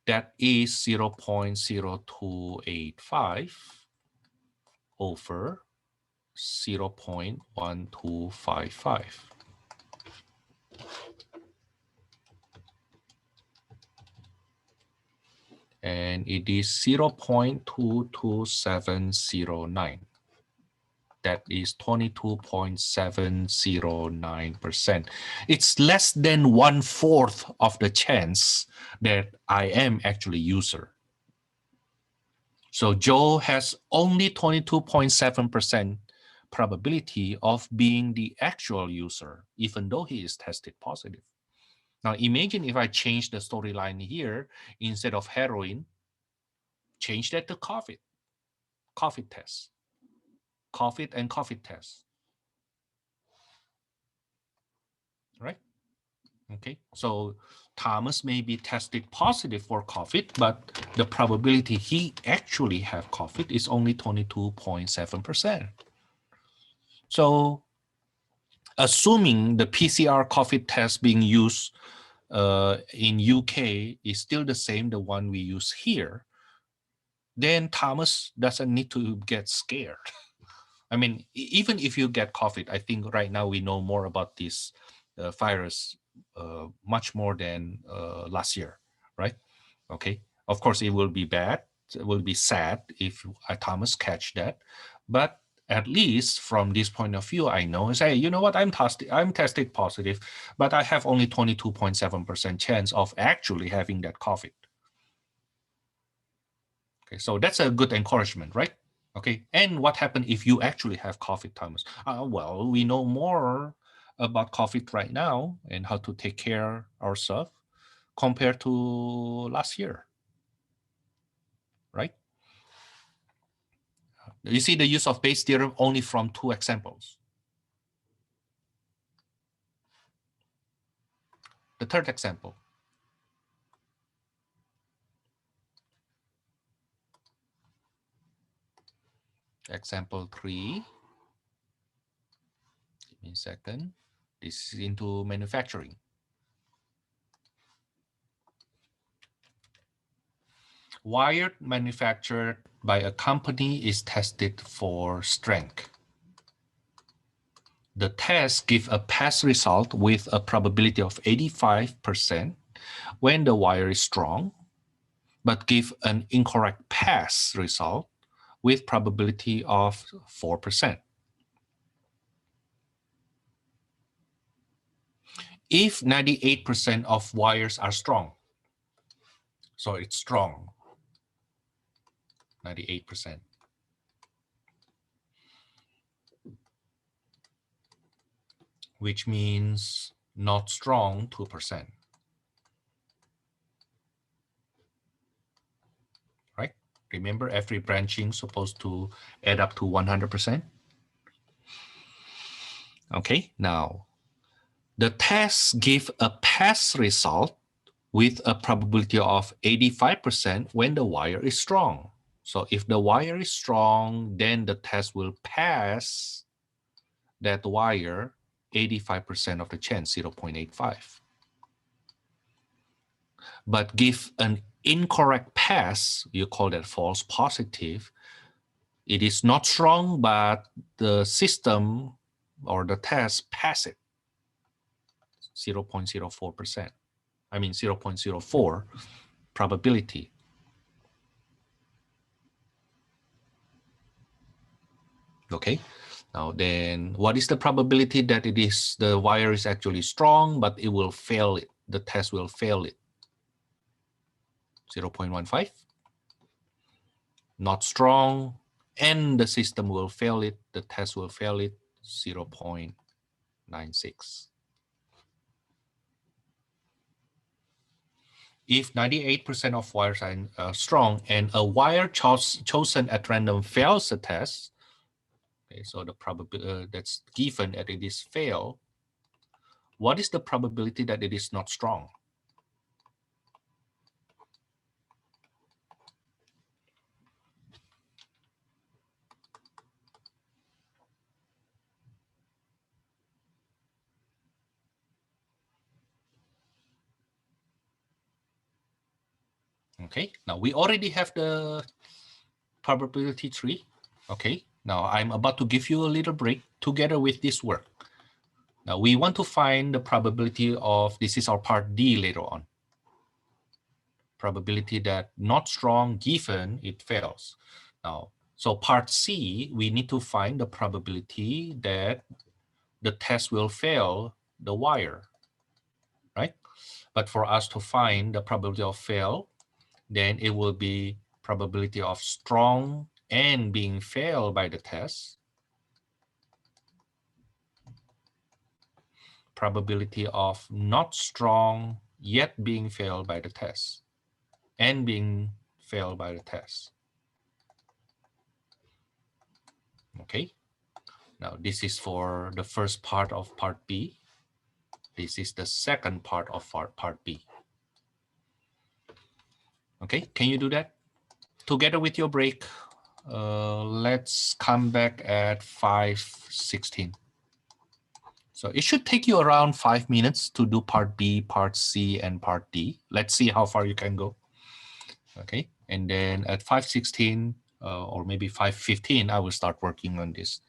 That is 0.0285 over 0.1255. And it is 0.22709. That is 22.709%. It's less than 1/4 of the chance that I am actually user. So Joe has only 22.7% probability of being the actual user, even though he is tested positive. Now imagine if I change the storyline here, instead of heroin, change that to COVID test. COVID and COVID test. Right? Okay, so Thomas may be tested positive for COVID, but the probability he actually have COVID is only 22.7%. So assuming the PCR COVID test being used in UK is still the same, the one we use here, then Thomas doesn't need to get scared. I mean, even if you get COVID, I think right now we know more about this virus much more than last year, right? Okay. Of course, it will be bad. It will be sad if Thomas catch that, but at least from this point of view, I know, say, you know what, I'm tested positive, but I have only 22.7% chance of actually having that COVID. Okay, so that's a good encouragement, right? Okay, and what happened if you actually have COVID, Thomas? Well, we know more about COVID right now and how to take care ourselves compared to last year, right? You see the use of Bayes' theorem only from 2 examples. The third example. Example 3. Give me a second. This is into manufacturing. Wire manufactured by a company is tested for strength. The test gives a pass result with a probability of 85% when the wire is strong, but give an incorrect pass result with probability of 4%. If 98% of wires are strong, so it's strong, 98%. Which means not strong, 2%. Right? Remember, every branching is supposed to add up to 100%. Okay, now the test give a pass result with a probability of 85% when the wire is strong. So if the wire is strong, then the test will pass that wire 85% of the chance, 0.85. But give an incorrect pass, you call that false positive. It is not strong, but the system or the test pass it, 0.04%. I mean 0.04 probability. Okay, now then what is the probability that it is the wire is actually strong, but it will fail it, the test will fail it? 0.15. Not strong, and the system will fail it, the test will fail it, 0.96. If 98% of wires are strong and a wire chosen at random fails the test, okay, so the probability that's given that it is failed, what is the probability that it is not strong? Okay, now we already have the probability tree. Okay, now I'm about to give you a little break together with this work. Now we want to find the probability of, this is our part D later on. Probability that not strong given it fails. Now, so part C, we need to find the probability that the test will fail the wire, right? But for us to find the probability of fail, then it will be probability of strong and being failed by the test, probability of not strong yet being failed by the test, and being failed by the test. Okay, now this is for the first part of part B. This is the second part of part B. Okay, can you do that? Together with your break, let's come back at 5:16. So it should take you around 5 minutes to do part B, part C, and part D. Let's see how far you can go. Okay, And then at 5:16 or maybe 5:15, I will start working on this.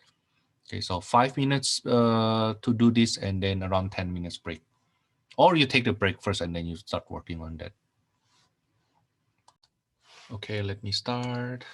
Okay, so 5 minutes to do this, and then around 10 minutes break. Or you take the break first and then you start working on that. Okay, let me start.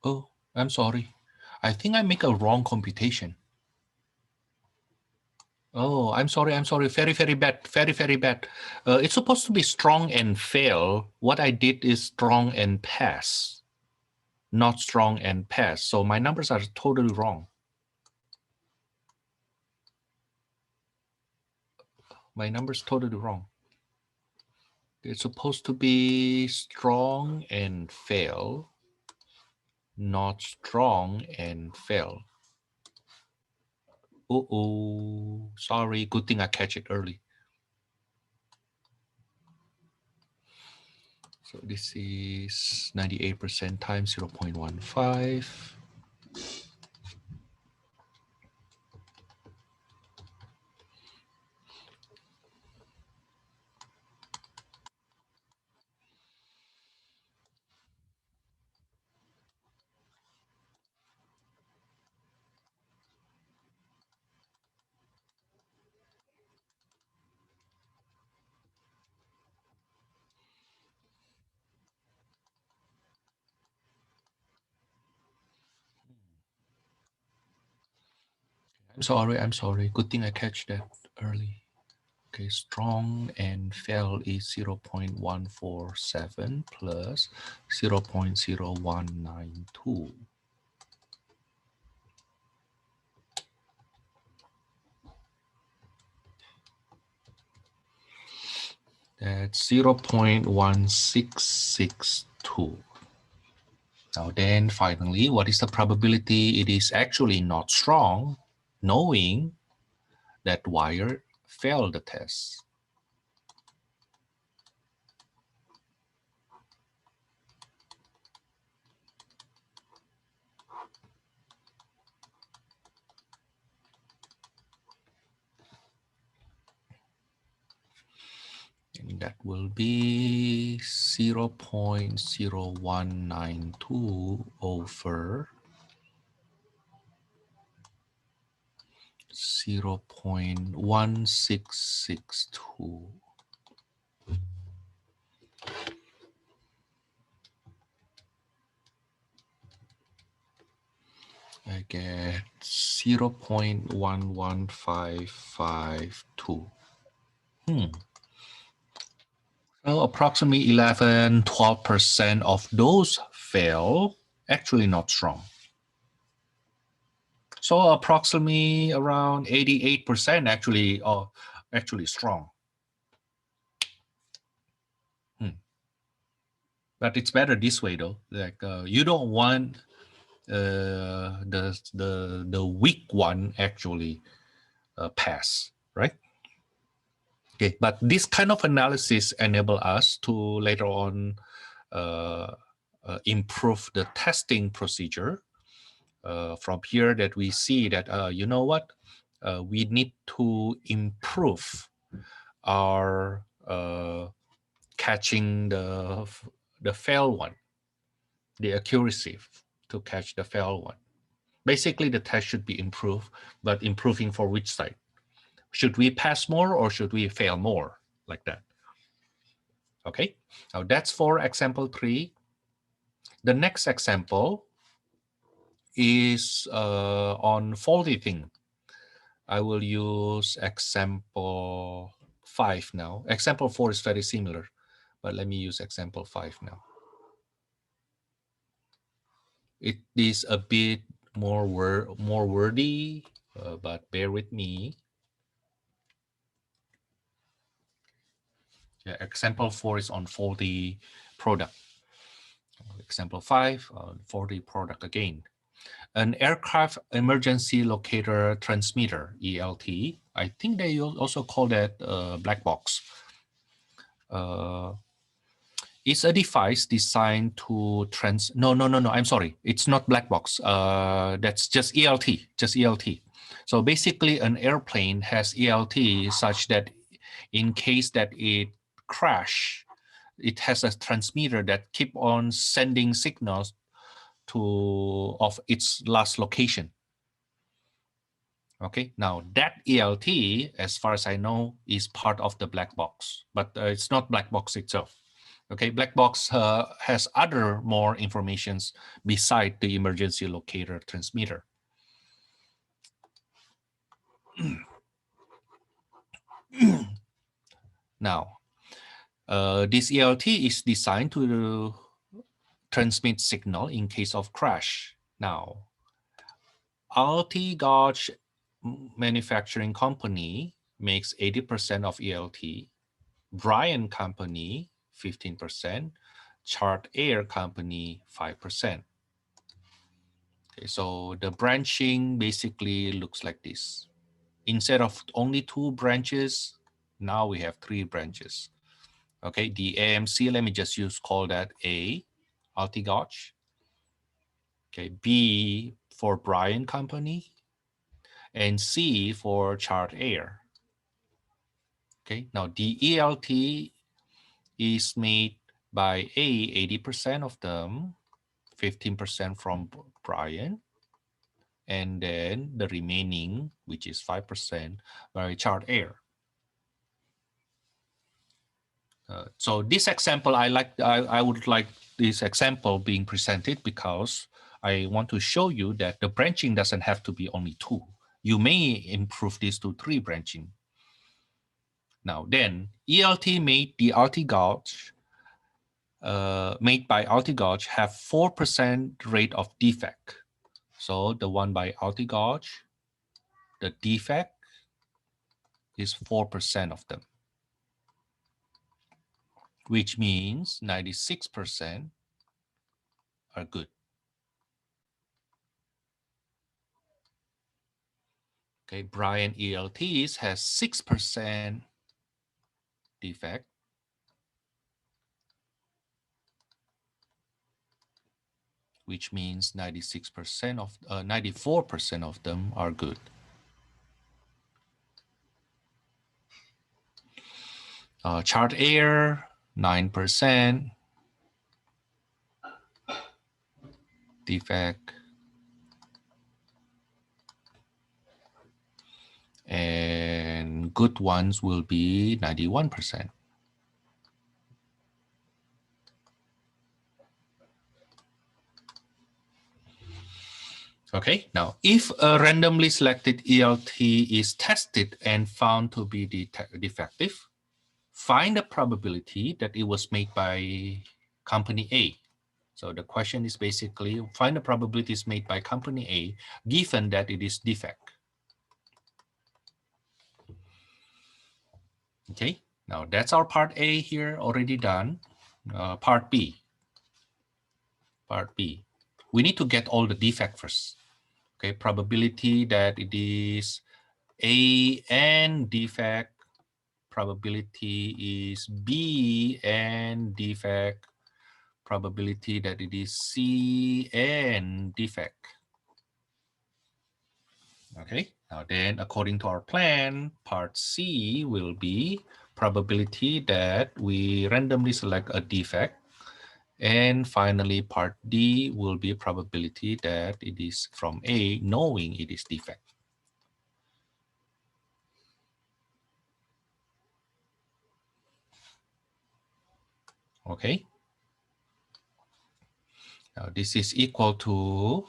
Oh, I'm sorry. I think I make a wrong computation. Oh, I'm sorry. Very, very bad. Very, very bad. It's supposed to be strong and fail. What I did is strong and pass, not strong and pass. So my numbers are totally wrong. My numbers totally wrong. It's supposed to be strong and fail, not strong and fail. Oh, sorry. Good thing I catch it early. So this is 98% times 0.15. I'm sorry. Good thing I catch that early. Okay, strong and fail is 0.147 plus 0.0192. That's 0.1662. Now then, finally, what is the probability it is actually not strong, knowing that wire failed the test? And that will be 0.0192 over 0.1662. I get 0.11552. Well, approximately 11-12% of those fail, actually not strong. So approximately around 88% actually strong. But it's better this way though. Like you don't want the weak one actually pass, right? Okay, but this kind of analysis enable us to later on improve the testing procedure from here that we see that, you know what, we need to improve our catching the fail one, the accuracy to catch the fail one. Basically, the test should be improved, but improving for which side? Should we pass more or should we fail more? Like that. Okay, now that's for example 3. The next example is on faulty thing. I will use example 5 now. Example 4 is very similar, but let me use example 5 now. It is a bit more wordy, but bear with me. Yeah, example 4 is on faulty product. Example 5 on faulty product again. An aircraft emergency locator transmitter, ELT. I think they also call that black box. It's a device designed to no, I'm sorry. It's not black box. That's just ELT. So basically an airplane has ELT such that in case that it crash, it has a transmitter that keep on sending signals to of its last location. Okay, now that ELT, as far as I know, is part of the black box, but it's not black box itself. Okay, black box has other more informations beside the emergency locator transmitter. Now, this ELT is designed to transmit signal in case of crash. Now, Alti-Gauge manufacturing company makes 80% of ELT. Bryan company 15%, Chart Air company 5%. Okay, so the branching basically looks like this. Instead of only 2 branches, now we have 3 branches. Okay, the AMC, let me just call that A, Alti-Gauge. Okay, B for Bryan company, and C for Chart Air. Okay, now the ELT is made by A, 80% of them, 15% from Bryan, and then the remaining, which is 5%, by Chart Air. So this example, I would like this example being presented because I want to show you that the branching doesn't have to be only 2. You may improve this to 3 branching. Now then, ELT made the Alti-Gauge made by Alti-Gauge have 4% rate of defect. So the one by Alti-Gauge, the defect is 4% of them, which means 96% are good. Okay, Bryan ELTs has 6% defect, which means 94% of them are good. Chart Air 9% defect, and good ones will be 91%. Okay, now if a randomly selected ELT is tested and found to be defective, find the probability that it was made by company A. So the question is basically find the probabilities made by company A given that it is defect. Okay, now that's our part A here already done. Part B. Part B. We need to get all the defect first. Okay, probability that it is A and defect. Probability is B and defect. Probability that it is C and defect. Okay, now then according to our plan, part C will be probability that we randomly select a defect. And finally, part D will be probability that it is from A, knowing it is defect. Okay. Now this is equal to,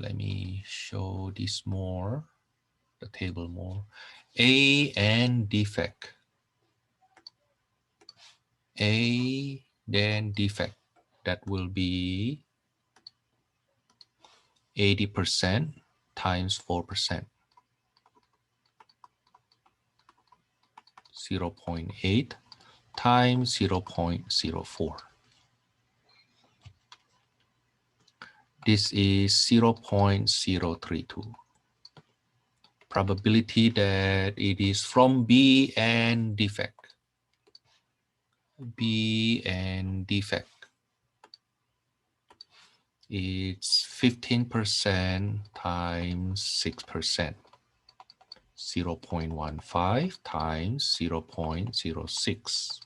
let me show this more, the table more. A and defect. A then defect. That will be 80% times 4%. 0.8 times 0.04. This is 0.032. Probability that it is from B and defect. B and defect. It's 15% times 6%. 0.15 times 0.06.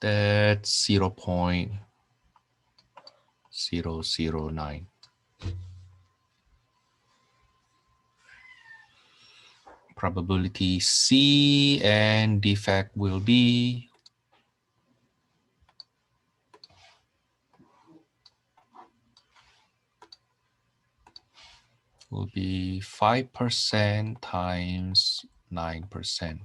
That's 0.009. Probability C and defect will be 5% times 9%.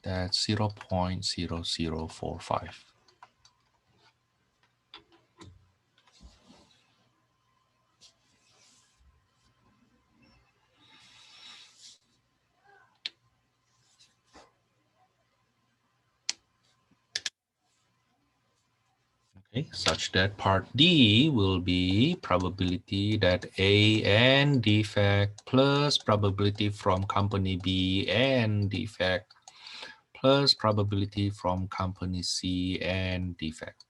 That's 0.0045. Okay, such that part D will be probability that A and defect plus probability from company B and defect plus probability from company C and defect.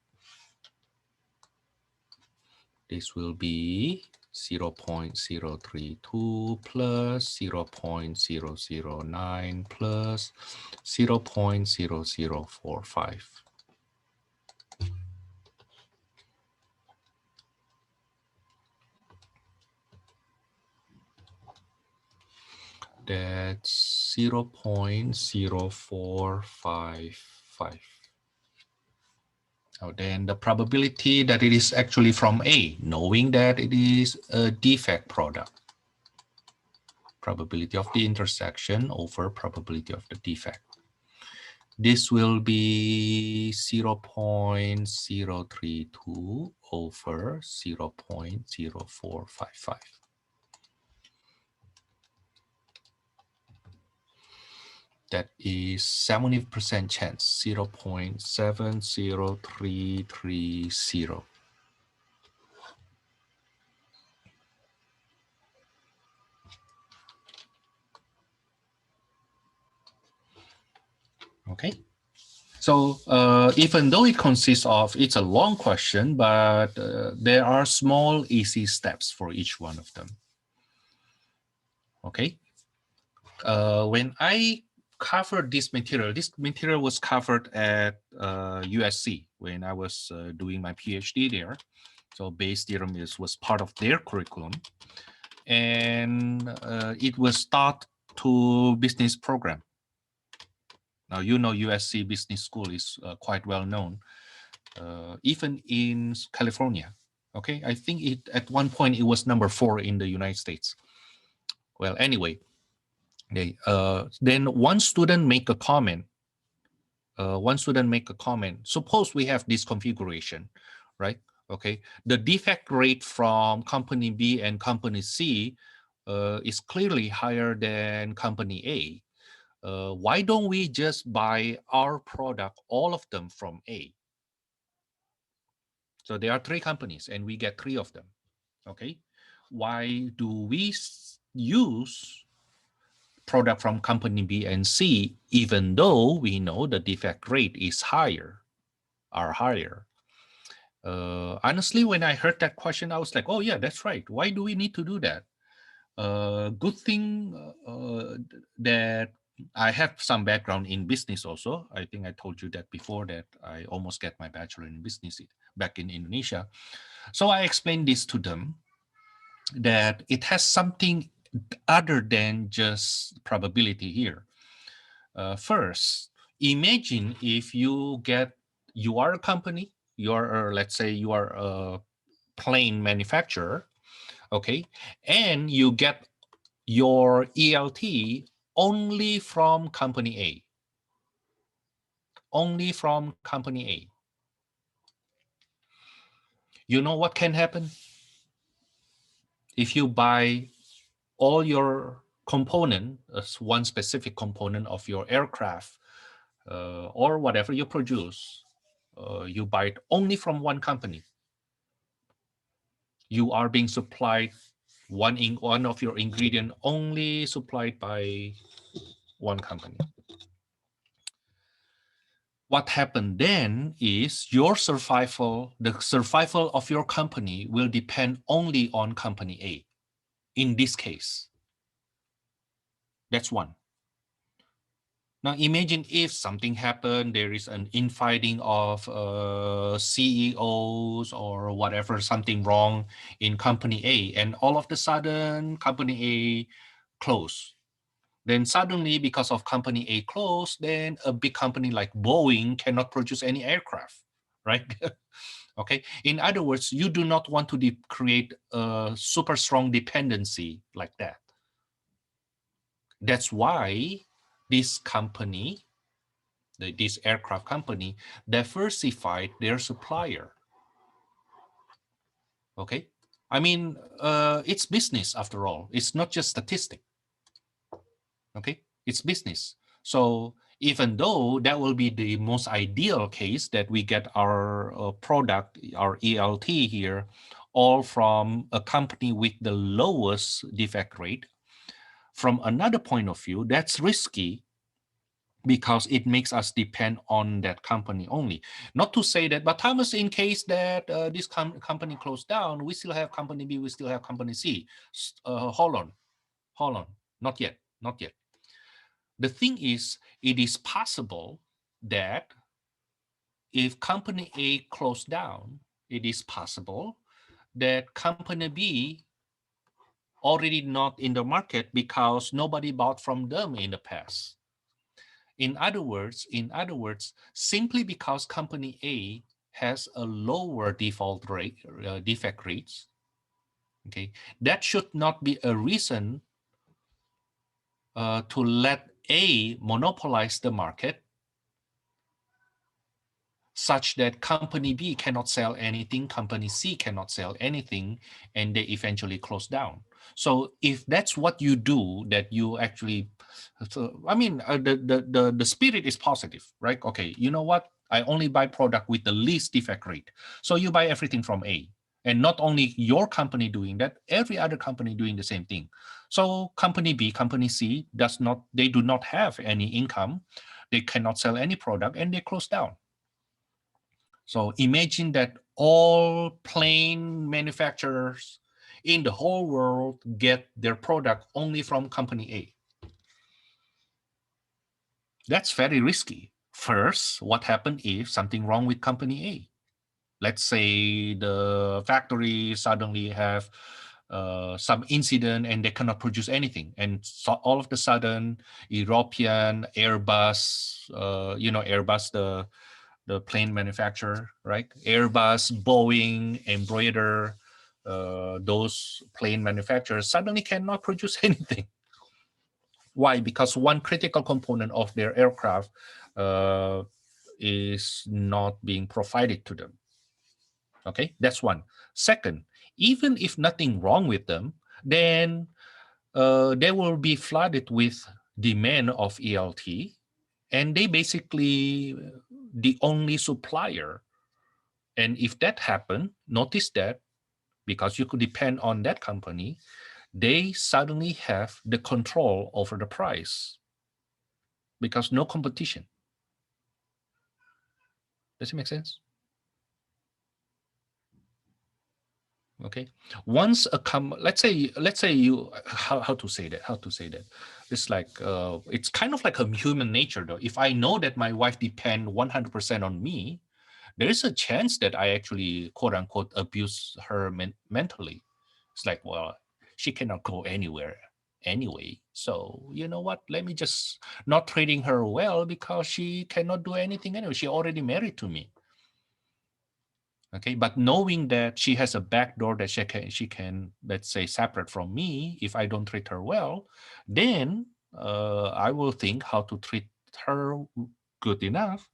This will be 0.032 plus 0.009 plus 0.0045. That's 0.0455. Now then the probability that it is actually from A, knowing that it is a defect product. Probability of the intersection over probability of the defect. This will be 0.032 over 0.0455. That is 70% chance, 0.70330. Okay. So even though it consists of, it's a long question, but there are small easy steps for each one of them. Okay. When I covered this material was covered at USC when I was doing my PhD there. So Bayes' theorem was part of their curriculum. And it was taught to business program. Now, you know, USC Business School is quite well known, even in California. Okay, I think at one point it was number 4 in the United States. Well, anyway, then one student make a comment. Suppose we have this configuration, right? Okay, the defect rate from company B and company C is clearly higher than company A. Why don't we just buy our product, all of them from A? So there are 3 companies and we get 3 of them. Okay, why do we use product from company B and C, even though we know the defect rate is higher. Honestly, when I heard that question, I was like, oh yeah, that's right. Why do we need to do that? Good thing that I have some background in business also. I think I told you that before, that I almost get my bachelor in business back in Indonesia. So I explained this to them, that it has something other than just probability here. First, imagine if you are a company, let's say you are a plane manufacturer, okay, and you get your ELT only from company A. Only from company A. You know what can happen? If you buy all your component, one specific component of your aircraft, or whatever you produce, you buy it only from one company. You are being supplied one of your ingredient only supplied by one company. What happened then is the survival of your company will depend only on company A. In this case, that's one. Now imagine if something happened, there is an infighting of CEOs or whatever, something wrong in company A, and all of a sudden company A closed. Then suddenly, because of company A closed, then a big company like Boeing cannot produce any aircraft, right? Okay. In other words, you do not want to create a super strong dependency like that. That's why this company, this aircraft company, diversified their supplier. Okay. I mean, it's business after all. It's not just statistic. Okay, it's business. So even though that will be the most ideal case that we get our product, our ELT here, all from a company with the lowest defect rate, from another point of view, that's risky because it makes us depend on that company only. Not to say that, but Thomas, in case that this company closed down, we still have company B, we still have company C. Hold on, not yet. The thing is, it is possible that if company A closed down, it is possible that company B already not in the market because nobody bought from them in the past. In other words, simply because company A has a lower default rate, defect rates, okay, that should not be a reason to let A monopolize the market such that company B cannot sell anything, company C cannot sell anything, and they eventually close down. So if that's what you do, that you actually, I mean, the spirit is positive, right? Okay, you know what? I only buy product with the least defect rate. So you buy everything from A. And not only your company doing that, every other company doing the same thing. So company B, company C they do not have any income. They cannot sell any product and they close down. So imagine that all plane manufacturers in the whole world get their product only from company A. That's very risky. First, what happens if something wrong with company A? Let's say the factory suddenly have some incident and they cannot produce anything. And so all of a sudden, European, Airbus, Airbus, the plane manufacturer, right? Airbus, Boeing, Embroider, those plane manufacturers suddenly cannot produce anything. Why? Because one critical component of their aircraft is not being provided to them. Okay, that's one. Second, even if nothing wrong with them, then they will be flooded with demand of ELT, and they basically the only supplier. And if that happens, notice that because you could depend on that company. They suddenly have the control over the price because no competition. Does it make sense? Okay. Once let's say you, how to say that? It's like it's kind of like a human nature though. If I know that my wife depend 100% on me, there is a chance that I actually quote unquote abuse her mentally. It's like, well, she cannot go anywhere anyway. So you know what? Let me just not treating her well because she cannot do anything anyway. She already married to me. Okay, but knowing that she has a back door that she can, let's say, separate from me if I don't treat her well, then I will think how to treat her good enough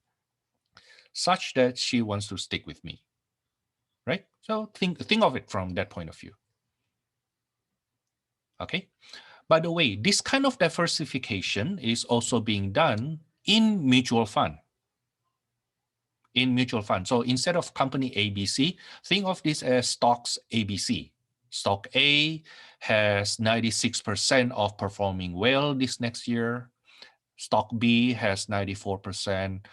such that she wants to stick with me, right? So think of it from that point of view. Okay. By the way, this kind of diversification is also being done in mutual fund. So instead of company ABC, think of this as stocks ABC. Stock A has 96% of performing well this next year. Stock B has 94%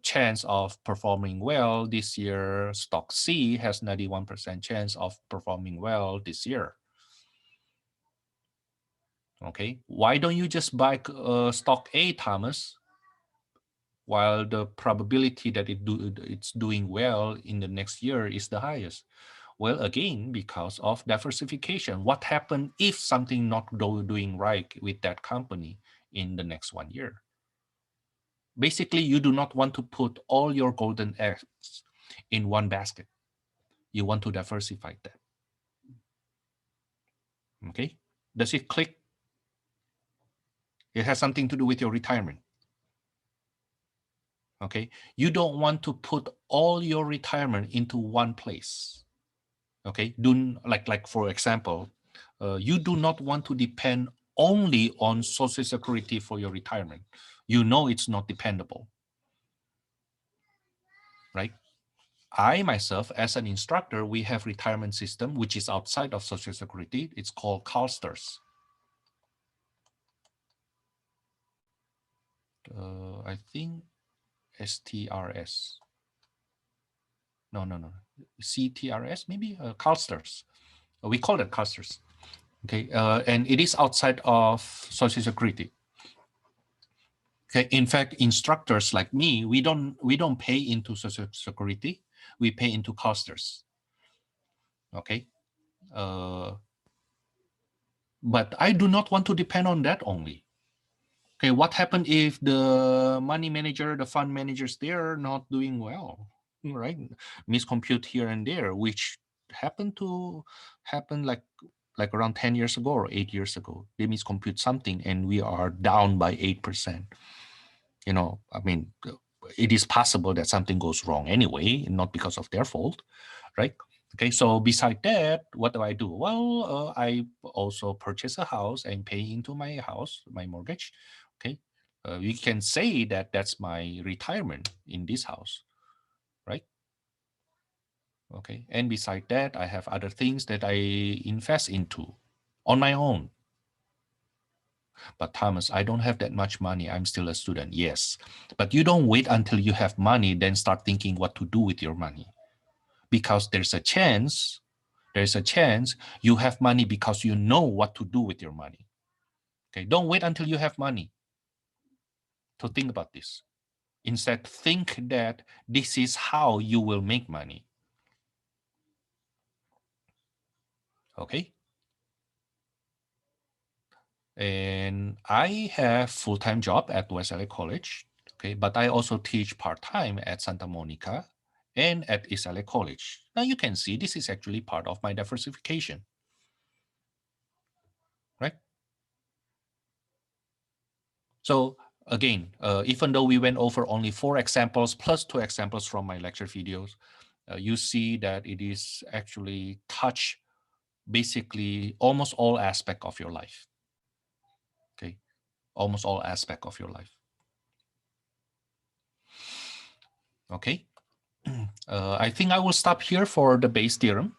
chance of performing well this year. Stock C has 91% chance of performing well this year. Okay, why don't you just buy stock A, Thomas, while the probability that it's doing well in the next year is the highest? Well, again, because of diversification. What happened if something not doing right with that company in the next 1 year? Basically, you do not want to put all your golden eggs in one basket. You want to diversify that. Okay, does it click? It has something to do with your retirement. Okay, you don't want to put all your retirement into one place. Okay, like for example, you do not want to depend only on Social Security for your retirement. You know it's not dependable, right? I myself, as an instructor, we have retirement system which is outside of Social Security. It's called CalSTRS. I think STRS. No. CTRS, maybe CalSTRS. We call it CalSTRS. Okay, and it is outside of Social Security. Okay, in fact, instructors like me, we don't pay into Social Security. We pay into CalSTRS. Okay, but I do not want to depend on that only. Okay, what happened if the money manager, the fund managers, they're not doing well, right? Miscompute here and there, which happened like around 10 years ago or 8 years ago. They miscompute something and we are down by 8%. You know, I mean, it is possible that something goes wrong anyway, not because of their fault, right? Okay, so beside that, what do? Well, I also purchase a house and pay into my house, my mortgage. Okay, you can say that that's my retirement in this house, right? Okay, and beside that, I have other things that I invest into on my own. But Thomas, I don't have that much money. I'm still a student. Yes, but you don't wait until you have money, then start thinking what to do with your money, because there's a chance you have money because you know what to do with your money. Okay, don't wait until you have money to think about this. Instead, think that this is how you will make money. Okay. And I have full-time job at West LA College. Okay, but I also teach part-time at Santa Monica and at East LA College. Now you can see this is actually part of my diversification, right? So again, even though we went over only 4 examples plus 2 examples from my lecture videos, you see that it is actually touch basically almost all aspect of your life. Okay, almost all aspect of your life. Okay, I think I will stop here for the base theorem.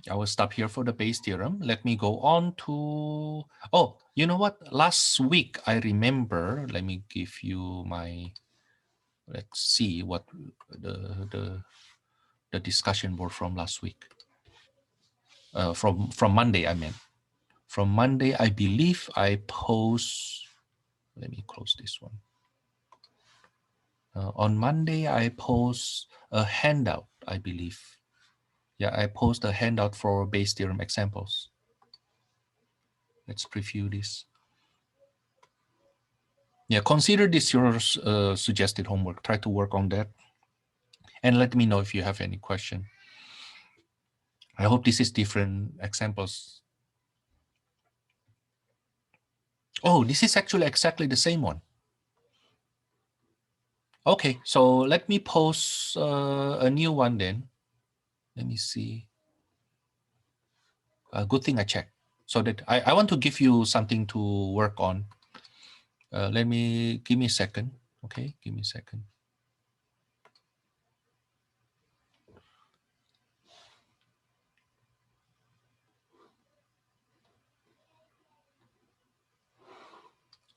I will stop here for the Bayes theorem. Let me go on to, oh, you know what? Last week, I remember, let me give you my, let's see what the discussion board from last week. From Monday, I meant. From Monday, I believe I post, let me close this one. On Monday, I post a handout, I believe. Yeah, I post a handout for Bayes theorem examples. Let's preview this. Yeah, consider this your suggested homework. Try to work on that. And let me know if you have any question. I hope this is different examples. Oh, this is actually exactly the same one. Okay, so let me post a new one then. Let me see. Good thing I checked. So that I want to give you something to work on. Give me a second. Okay, give me a second.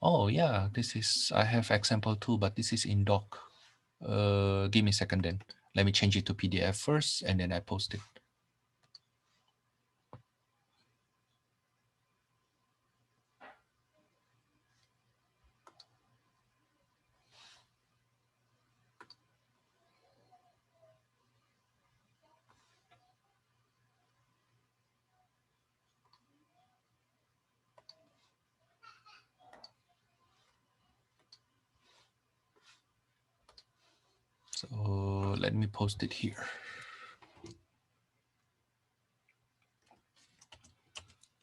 Oh yeah, this is, I have example too, but this is in doc. Give me a second then. Let me change it to PDF first and then I post it. So let me post it here.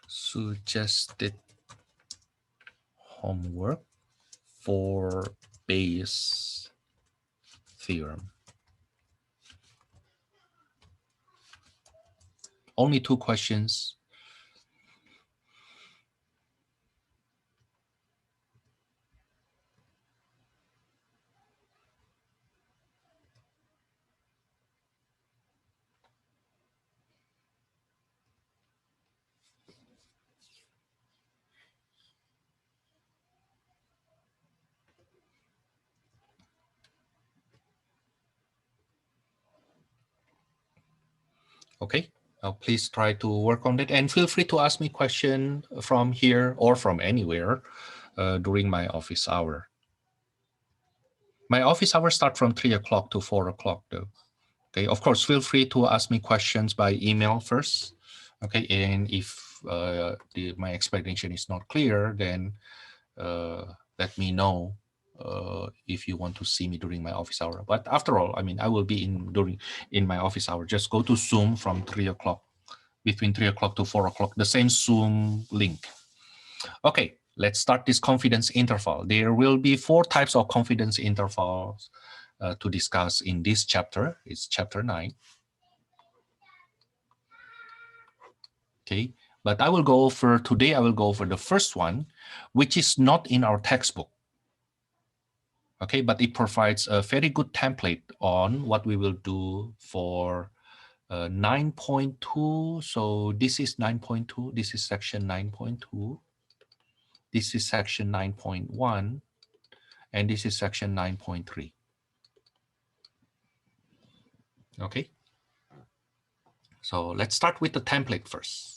Suggested homework for Bayes theorem. Only 2 questions. Okay, please try to work on it and feel free to ask me question from here or from anywhere during my office hour. My office hours start from 3 o'clock to 4 o'clock though. Okay, of course, feel free to ask me questions by email first. Okay, and if my explanation is not clear, then let me know if you want to see me during my office hour. But after all, I mean, I will be in my office hour. Just go to Zoom from 3 o'clock, between 3 o'clock to 4 o'clock, the same Zoom link. Okay, let's start this confidence interval. There will be 4 types of confidence intervals to discuss in this chapter. It's chapter 9. Okay, but I will go over, today I will go over the first one, which is not in our textbook. Okay, but it provides a very good template on what we will do for 9.2. So this is 9.2, this is section 9.2, this is section 9.1, and this is section 9.3. Okay, so let's start with the template first.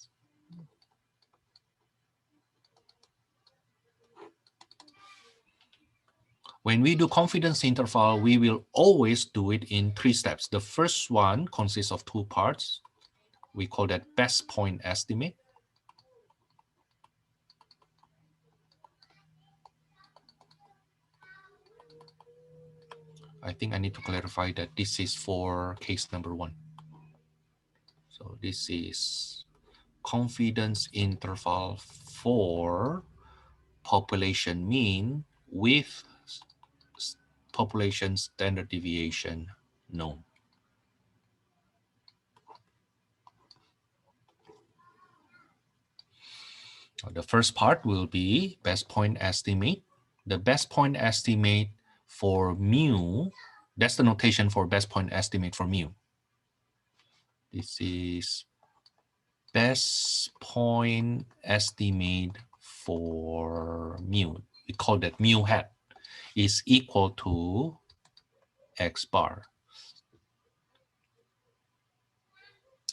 When we do confidence interval, we will always do it in 3 steps. The first one consists of 2 parts. We call that best point estimate. I think I need to clarify that this is for case number 1. So this is confidence interval for population mean with population standard deviation known. The first part will be best point estimate. The best point estimate for mu, that's the notation for best point estimate for mu. This is best point estimate for mu, we call that mu hat, is equal to x bar.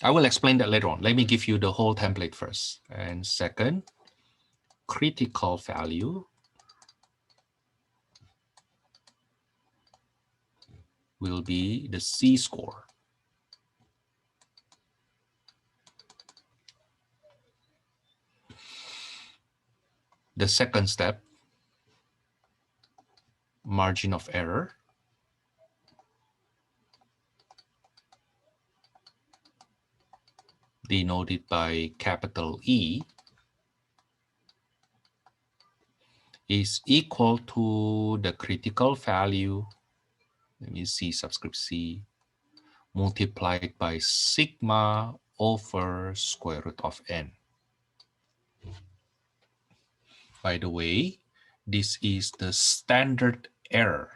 I will explain that later on. Let me give you the whole template first. And second, critical value will be the C-score. The second step, margin of error, denoted by capital E, is equal to the critical value, let me see, subscript C, multiplied by sigma over square root of n. By the way, this is the standard error.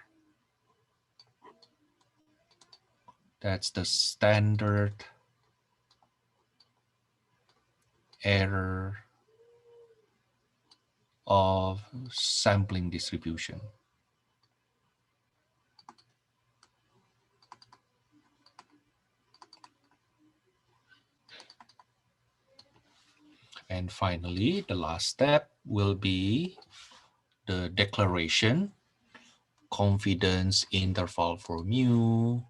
That's the standard error of sampling distribution. And finally, the last step will be the declaration, confidence interval for mu,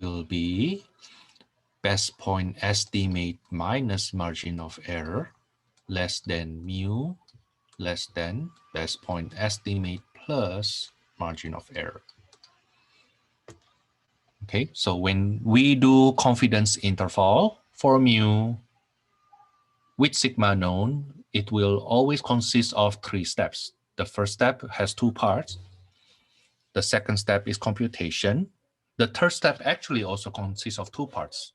will be best point estimate minus margin of error less than mu less than best point estimate plus margin of error. Okay, so when we do confidence interval for mu with sigma known, it will always consist of 3 steps. The first step has 2 parts. The second step is computation. The third step actually also consists of 2 parts.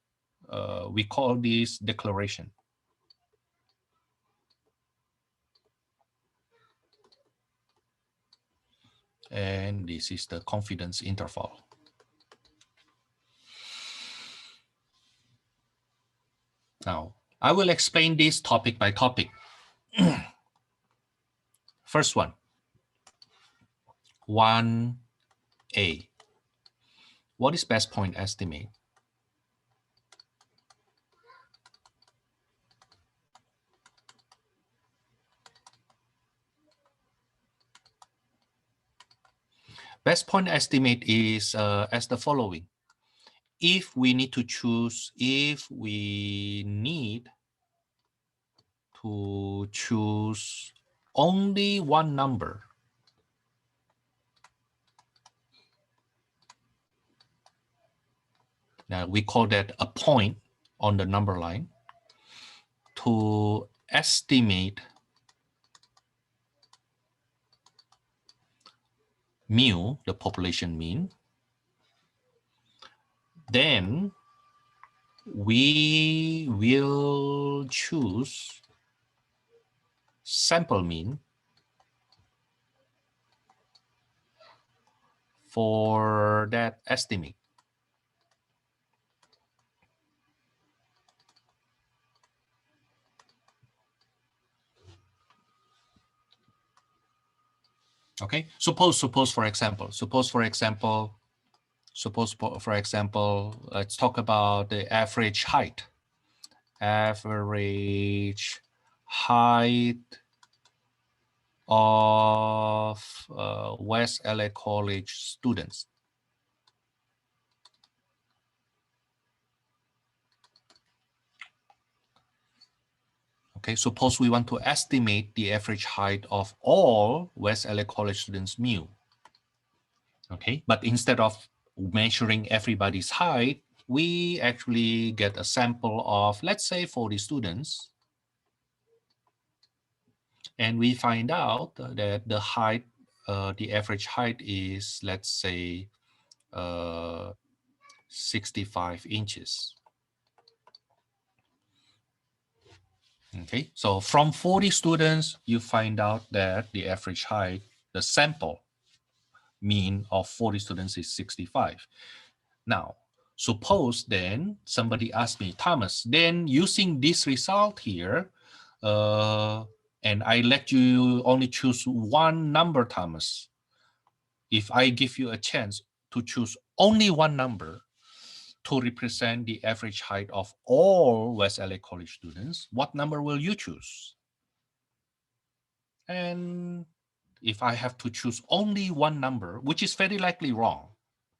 We call this declaration. And this is the confidence interval. Now, I will explain this topic by topic. First one, 1A. What is best point estimate? Best point estimate is as the following. If we need to choose only one number, now we call that a point on the number line, to estimate mu, the population mean, then we will choose sample mean for that estimate. Okay, suppose for example, let's talk about the average height. Average height of West LA College students. Okay, suppose we want to estimate the average height of all West LA College students mu. Okay, but instead of measuring everybody's height, we actually get a sample of, let's say, 40 students. And we find out that the height, the average height is, let's say, 65 inches. Okay, so from 40 students, you find out that the average height, the sample mean of 40 students is 65. Now, suppose then somebody asked me, Thomas, then using this result here, and I let you only choose one number, Thomas. If I give you a chance to choose only one number to represent the average height of all West LA College students, what number will you choose? And if I have to choose only one number, which is very likely wrong,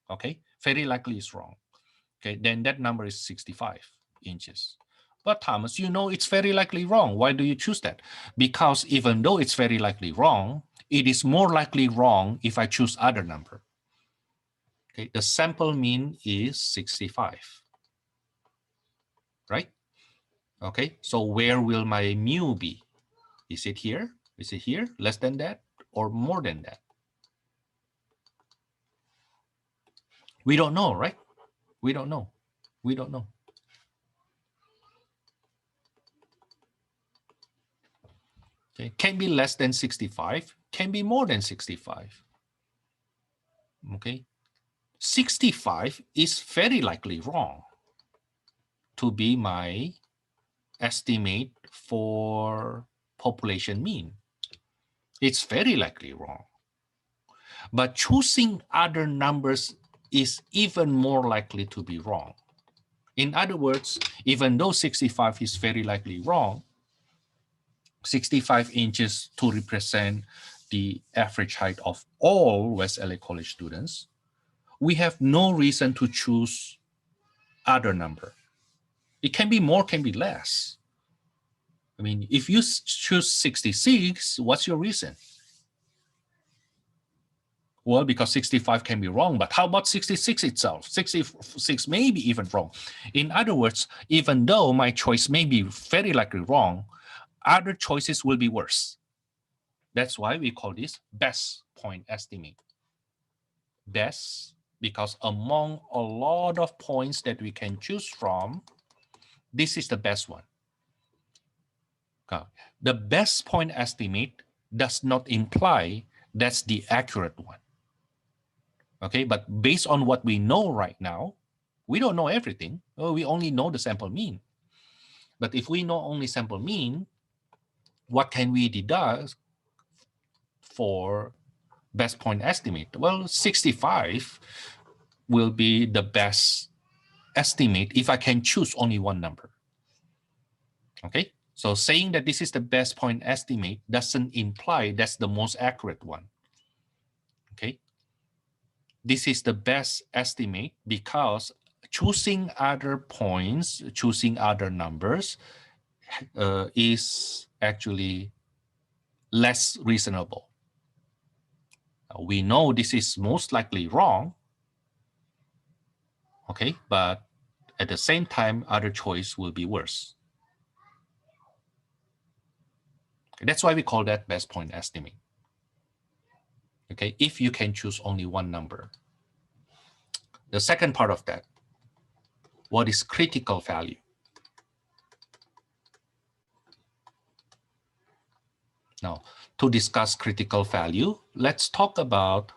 okay, very likely is wrong, okay, then that number is 65 inches. But Thomas, you know it's very likely wrong. Why do you choose that? Because even though it's very likely wrong, it is more likely wrong if I choose other number. Okay, the sample mean is 65, right? Okay, so where will my mu be? Is it here? Is it here? Less than that or more than that? We don't know, right? We don't know. We don't know. Okay, can be less than 65, can be more than 65. Okay, 65 is very likely wrong to be my estimate for population mean. It's very likely wrong. But choosing other numbers is even more likely to be wrong. In other words, even though 65 is very likely wrong, 65 inches to represent the average height of all West LA College students, we have no reason to choose other number. It can be more, can be less. I mean, if you choose 66, what's your reason? Well, because 65 can be wrong, but how about 66 itself? 66 may be even wrong. In other words, even though my choice may be very likely wrong, other choices will be worse. That's why we call this best point estimate. Best, because among a lot of points that we can choose from, this is the best one. Okay. The best point estimate does not imply that's the accurate one. Okay, but based on what we know right now, we don't know everything. We only know the sample mean. But if we know only sample mean, what can we deduct for best point estimate? Well, 65 will be the best estimate if I can choose only one number. Okay, so saying that this is the best point estimate doesn't imply that's the most accurate one. Okay, this is the best estimate because choosing other points, choosing other numbers is actually less reasonable. We know this is most likely wrong, okay, but at the same time, other choice will be worse. Okay, that's why we call that best point estimate. Okay, if you can choose only one number. The second part of that, what is critical value? Now, to discuss critical value, let's talk about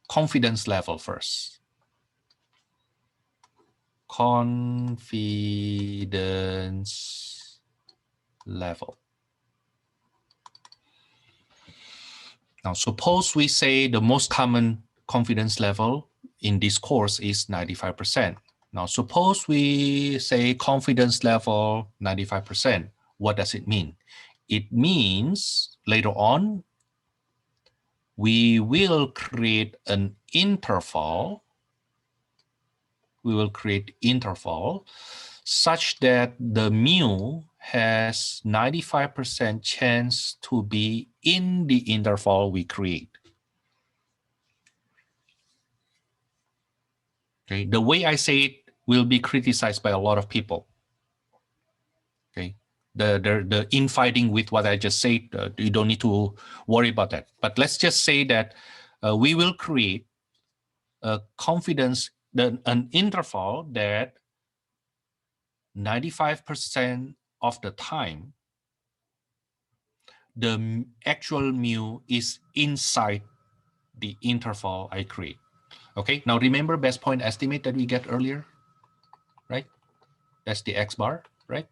confidence level first. Confidence level. Now, suppose we say the most common confidence level in this course is 95%. Now, suppose we say confidence level 95%. What does it mean? It means later on, we will create an interval. We will create interval such that the mu has 95% chance to be in the interval we create. Okay, the way I say it will be criticized by a lot of people. Okay, the infighting with what I just said, you don't need to worry about that. But let's just say that we will create a confidence, an interval that 95% of the time, the actual mu is inside the interval I create. Okay, now remember best point estimate that we get earlier, right? That's the X bar, right?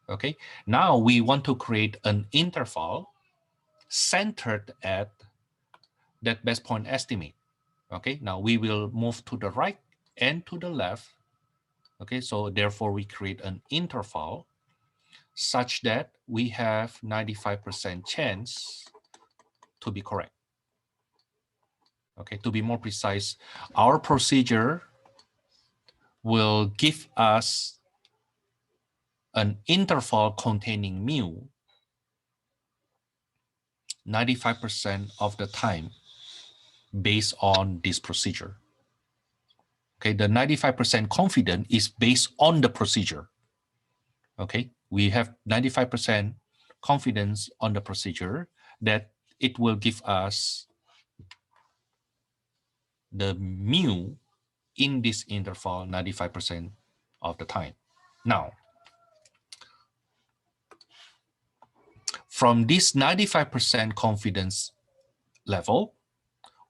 Okay, now we want to create an interval centered at that best point estimate. Okay, now we will move to the right and to the left. Okay, so therefore we create an interval such that we have 95% chance to be correct. Okay, to be more precise, our procedure will give us an interval containing mu 95% of the time based on this procedure. Okay, the 95% confident is based on the procedure. Okay, we have 95% confidence on the procedure that it will give us the mu in this interval 95% of the time. Now, from this 95% confidence level,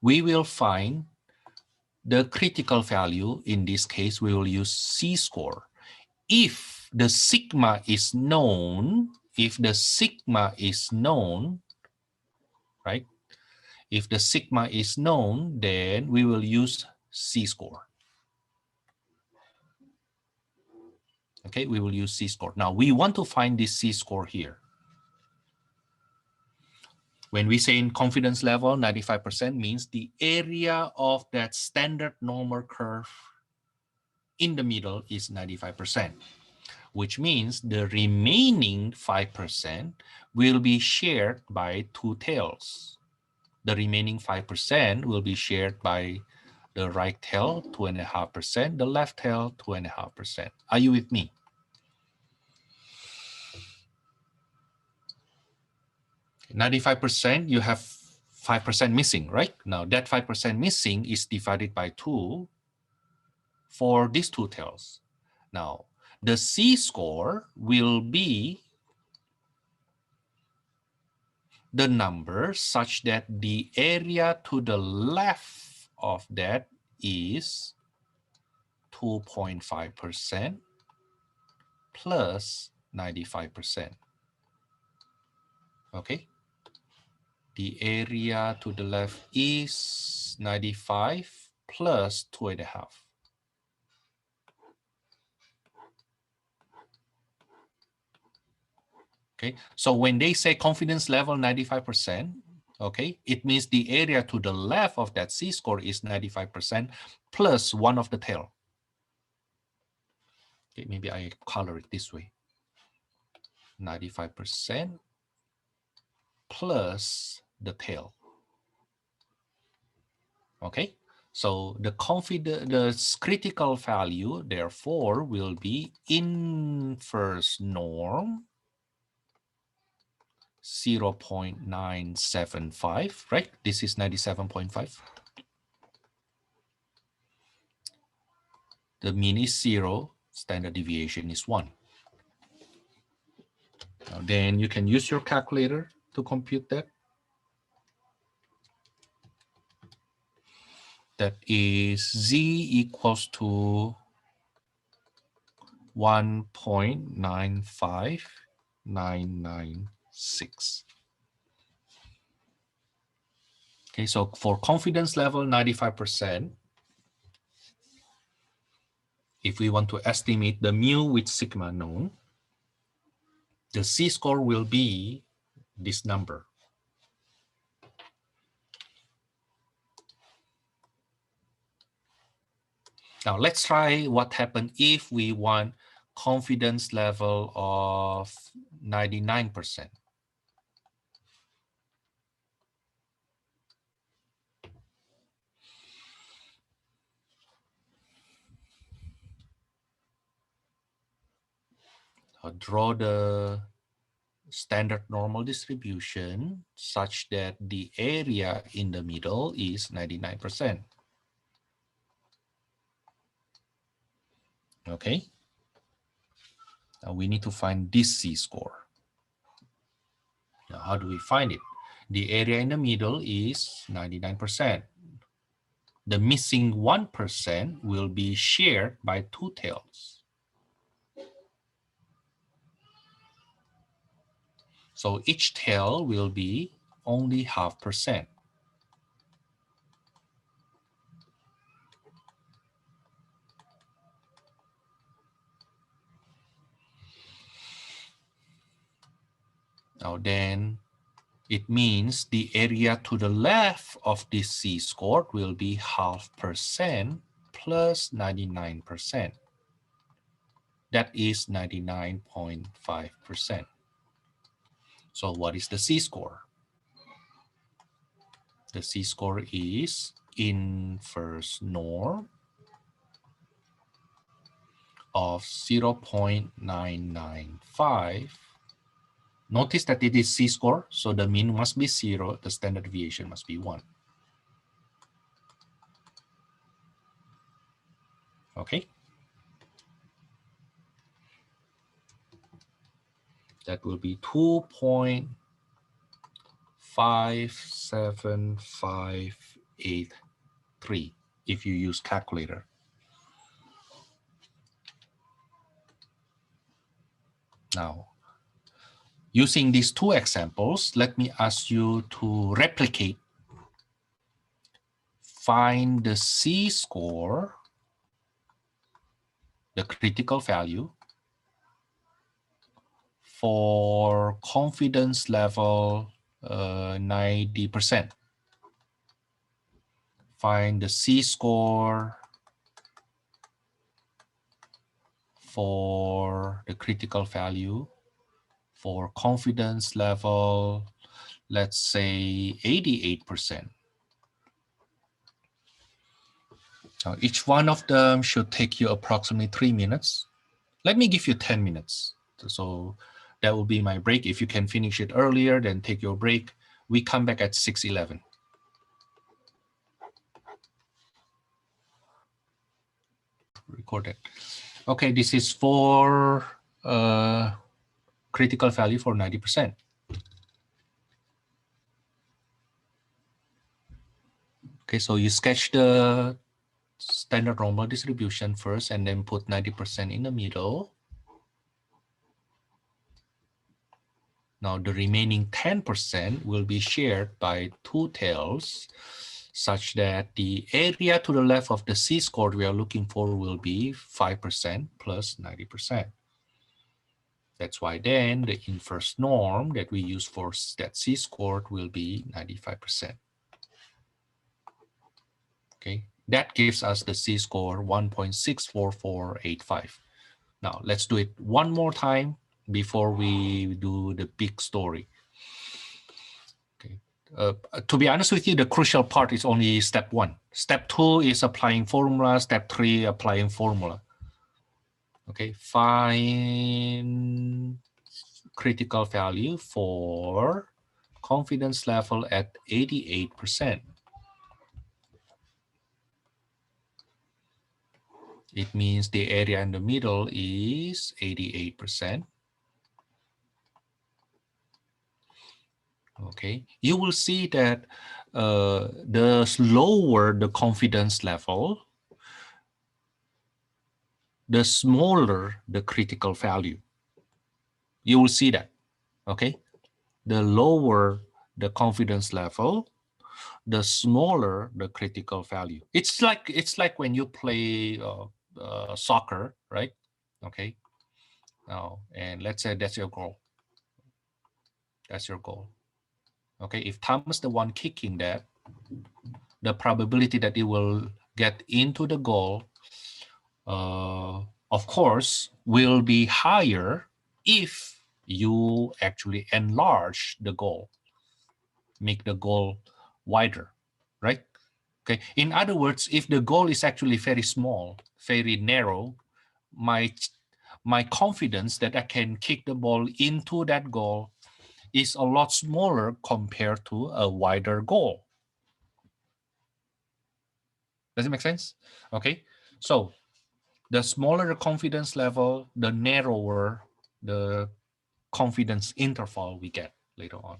we will find the critical value. In this case, we will use C-score. If the sigma is known, right? If the sigma is known, then we will use C-score. Okay, we will use C-score. Now, we want to find this C-score here. When we say in confidence level, 95% means the area of that standard normal curve in the middle is 95%, which means the remaining 5% will be shared by two tails. The remaining 5% will be shared by the right tail, 2.5%, the left tail, 2.5%. Are you with me? Okay, 95%, you have 5% missing, right? Now that 5% missing is divided by 2 for these two tails. Now, the C-score will be the number such that the area to the left of that is 2.5% plus 95%. Okay. The area to the left is 95 plus 2.5. Okay, so when they say confidence level 95%, okay, it means the area to the left of that C-score is 95% plus one of the tail. Okay, maybe I color it this way. 95% plus the tail. Okay, so the critical value, therefore, will be inverse norm 0.975, right? This is 97.5. The mean is 0, standard deviation is 1. Now then you can use your calculator to compute that. That is Z equals to 1.95996. Okay, so for confidence level 95%, if we want to estimate the mu with sigma known, the C-score will be this number. Now let's try what happens if we want confidence level of 99%. I'll draw the standard normal distribution such that the area in the middle is 99%. Okay. Now we need to find this C-score. Now how do we find it? The area in the middle is 99%. The missing 1% will be shared by two tails. So each tail will be only 0.5%. Now then, it means the area to the left of this C-score will be 0.5% plus 99%. That is 99.5%. So what is the C-score? The C-score is inverse norm of 0.995. Notice that it is C-score, so the mean must be 0, the standard deviation must be 1. Okay? That will be 2.57583 if you use calculator. Now, using these two examples, let me ask you to replicate. Find the C-score, the critical value, for confidence level 90%. Find the C-score for the critical value for confidence level, let's say 88%. Now, each one of them should take you approximately 3 minutes. Let me give you 10 minutes. So that will be my break. If you can finish it earlier, then take your break. We come back at 6:11. Recorded. Okay, this is for critical value for 90%. Okay, so you sketch the standard normal distribution first and then put 90% in the middle. Now the remaining 10% will be shared by two tails such that the area to the left of the C-score we are looking for will be 5% plus 90%. That's why then the inverse norm that we use for that C-score will be 95%. Okay, that gives us the C-score 1.64485. Now let's do it one more time before we do the big story. Okay. To be honest with you, the crucial part is only step 1. Step 2 is applying formula. Step 3, applying formula. Okay, find critical value for confidence level at 88%. It means the area in the middle is 88%. Okay, you will see that the lower the confidence level, the smaller the critical value. You will see that, okay? The lower the confidence level, the smaller the critical value. It's like when you play soccer, right? Okay. Now, and let's say that's your goal. That's your goal. Okay. If Thomas the one kicking that, the probability that it will get into the goal, of course, will be higher if you actually enlarge the goal, make the goal wider, right? Okay. In other words, if the goal is actually very small, very narrow, my confidence that I can kick the ball into that goal is a lot smaller compared to a wider goal. Does it make sense? Okay. So the smaller the confidence level, the narrower the confidence interval we get later on.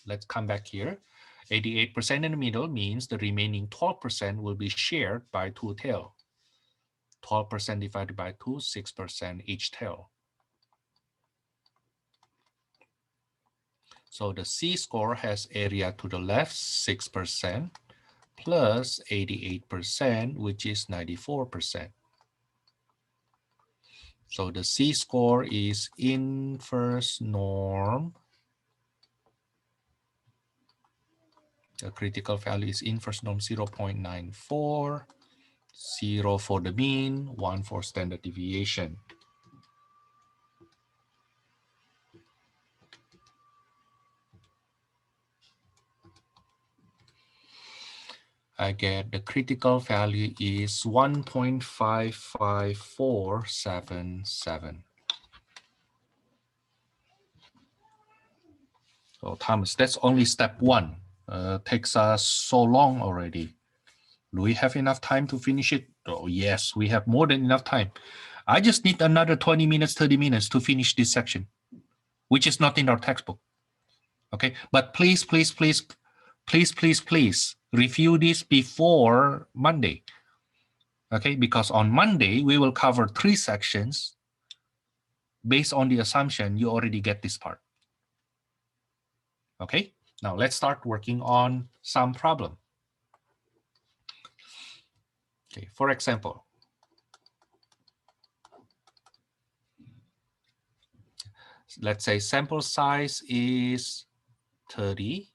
Let's come back here. 88% in the middle means the remaining 12% will be shared by two tail. 12% divided by 2, 6% each tail. So the C-score has area to the left, 6%, plus 88%, which is 94%. So the C-score is inverse norm. The critical value is inverse norm 0.94, 0 for the mean, 1 for standard deviation. I get the critical value is 1.55477. So Thomas, that's only step 1. Takes us so long already. Do we have enough time to finish it? Oh, yes, we have more than enough time. I just need another 20 minutes, 30 minutes to finish this section, which is not in our textbook. Okay, but please, please, please, please, please, please review this before Monday. Okay, because on Monday, we will cover 3 sections based on the assumption you already get this part. Okay, now let's start working on some problem. Okay, for example, let's say sample size is 30.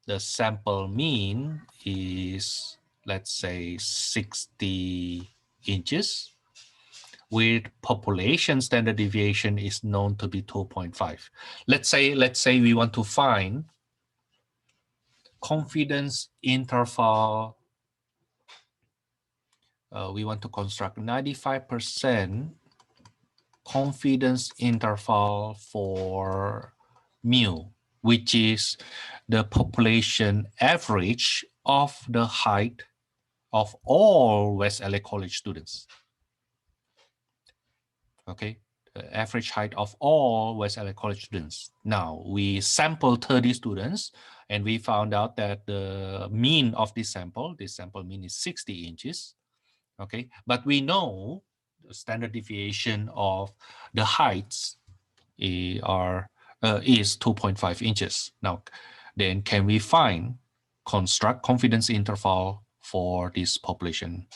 The sample mean is, let's say, 60 inches. With population standard deviation is known to be 2.5. Let's say we want to find confidence interval. We want to construct 95% confidence interval for mu, which is the population average of the height of all West LA College students. Okay, the average height of all West LA College students. Now, we sampled 30 students, and we found out that the mean of this sample mean is 60 inches. Okay, but we know the standard deviation of the heights is 2.5 inches. Now, then can we construct confidence interval for this population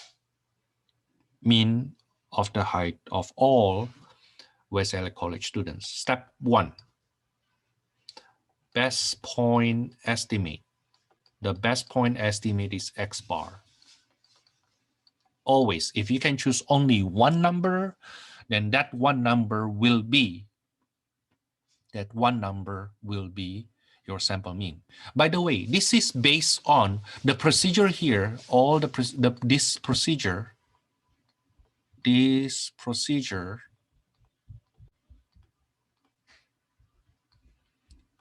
mean of the height of all West LA College students? Step 1, best point estimate. The best point estimate is X bar. Always, if you can choose only one number, then that one number will be your sample mean. By the way, this is based on the procedure here. This procedure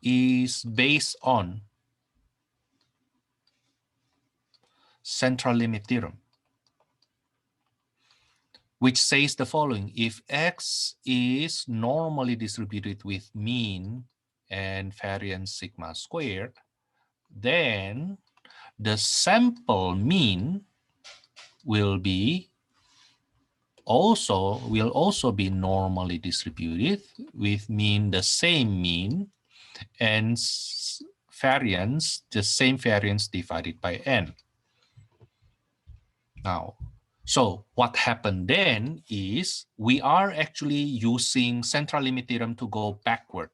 is based on central limit theorem, which says the following: if X is normally distributed with mean and variance sigma squared, then the sample mean will also be normally distributed with mean the same mean and variance the same variance divided by n. Now, so what happened then is we are actually using central limit theorem to go backward.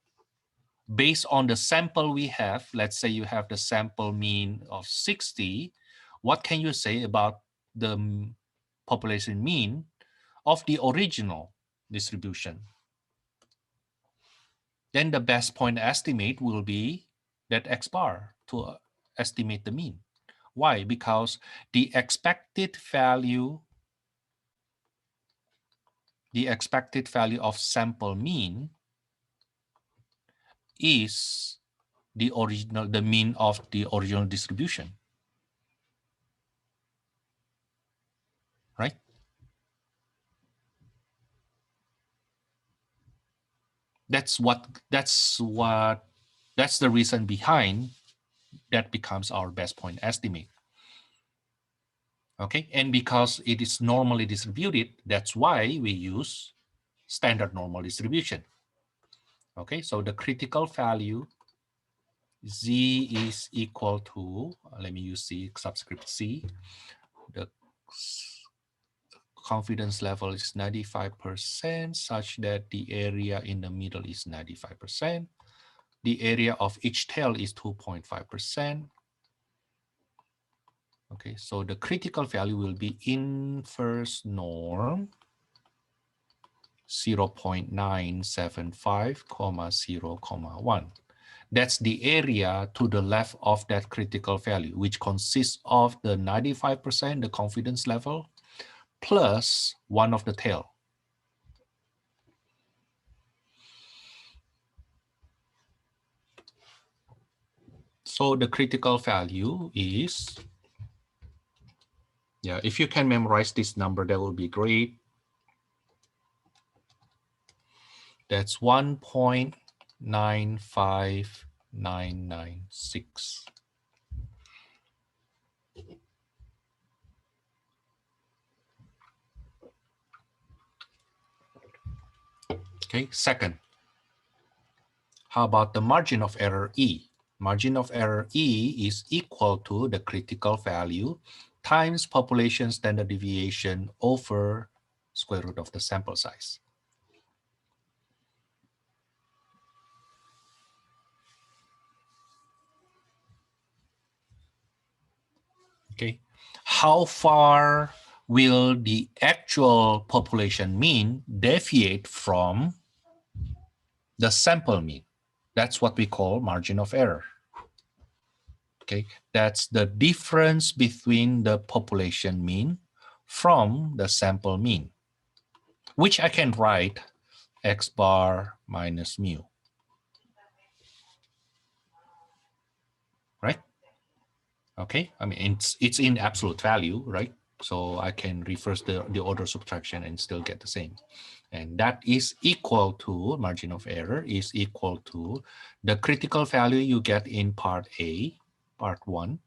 Based on the sample we have, let's say you have the sample mean of 60, what can you say about the population mean of the original distribution? Then the best point estimate will be that X bar to estimate the mean. Why? Because the expected value of sample mean is the mean of the original distribution, right? That's the reason behind that becomes our best point estimate. Okay, and because it is normally distributed, that's why we use standard normal distribution. Okay, so the critical value Z is equal to, let me use C subscript C. The confidence level is 95% such that the area in the middle is 95%. The area of each tail is 2.5%. Okay, so the critical value will be inverse norm 0.975, 0.1. That's the area to the left of that critical value, which consists of the 95%, the confidence level, plus one of the tail. So the critical value is, yeah, if you can memorize this number, that will be great. That's 1.95996. Okay, second, how about the margin of error E? Margin of error E is equal to the critical value times population standard deviation over square root of the sample size. Okay, how far will the actual population mean deviate from the sample mean? That's what we call margin of error. Okay, that's the difference between the population mean from the sample mean, which I can write x bar minus mu, right? Okay, I mean, it's in absolute value, right? So I can reverse the order subtraction and still get the same. And that is equal to, margin of error is equal to the critical value you get in part A, part 1,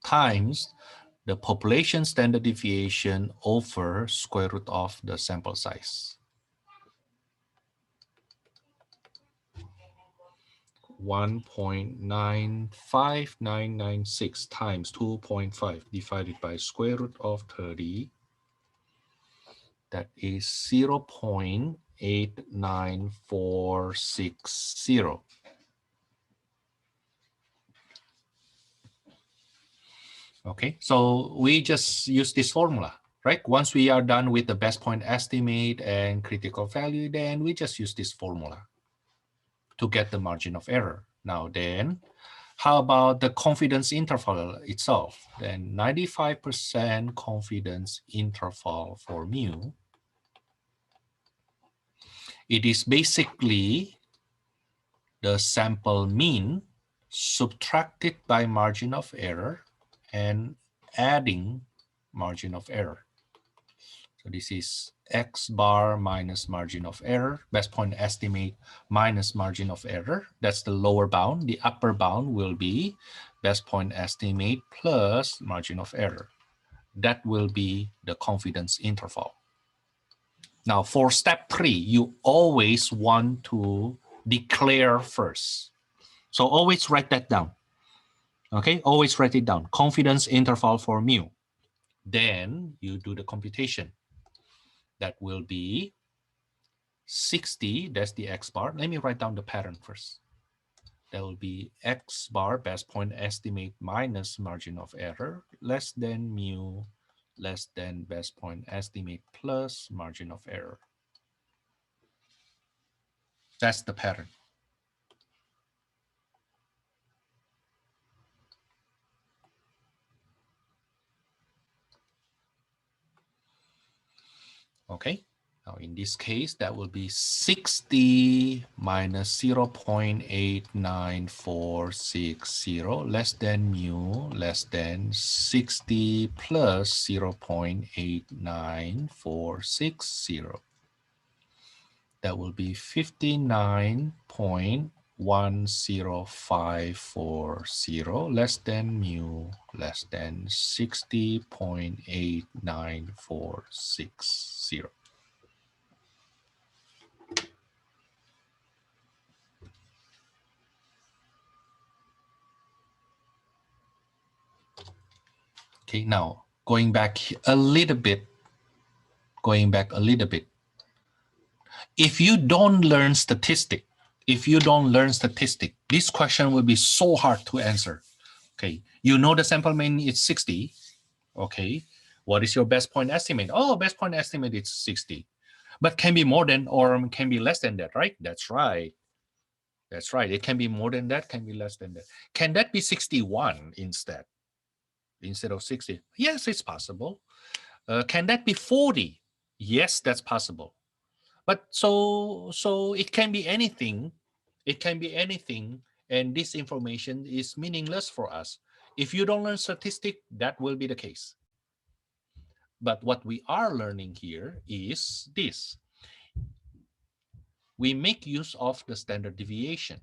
times the population standard deviation over square root of the sample size. 1.95996 times 2.5 divided by square root of 30. That is 0.89460. Okay, so we just use this formula, right? Once we are done with the best point estimate and critical value, then we just use this formula to get the margin of error. Now then, how about the confidence interval itself? Then 95% confidence interval for mu. It is basically the sample mean subtracted by margin of error and adding margin of error. So this is x bar minus margin of error, best point estimate minus margin of error. That's the lower bound. The upper bound will be best point estimate plus margin of error. That will be the confidence interval. Now for step 3, you always want to declare first. So always write that down. Okay, always write it down. Confidence interval for mu. Then you do the computation. That will be 60, that's the x bar. Let me write down the pattern first. That will be x bar, best point estimate minus margin of error, less than mu, less than best point estimate plus margin of error. That's the pattern. Okay, now in this case, that will be 60 minus 0.89460 less than mu less than 60 plus 0.89460. That will be 59.10540 less than mu less than 60.89460. Okay, now going back a little bit, if you don't learn statistic, this question will be so hard to answer. Okay, you know the sample mean is 60. Okay, what is your best point estimate? Oh, best point estimate is 60, but can be more than or can be less than that, right? That's right. That's right. It can be more than that, can be less than that. Can that be 61 instead of 60? Yes, it's possible. Can that be 40? Yes, that's possible. But so it can be anything. It can be anything, and this information is meaningless for us. If you don't learn statistic, that will be the case. But what we are learning here is this. We make use of the standard deviation.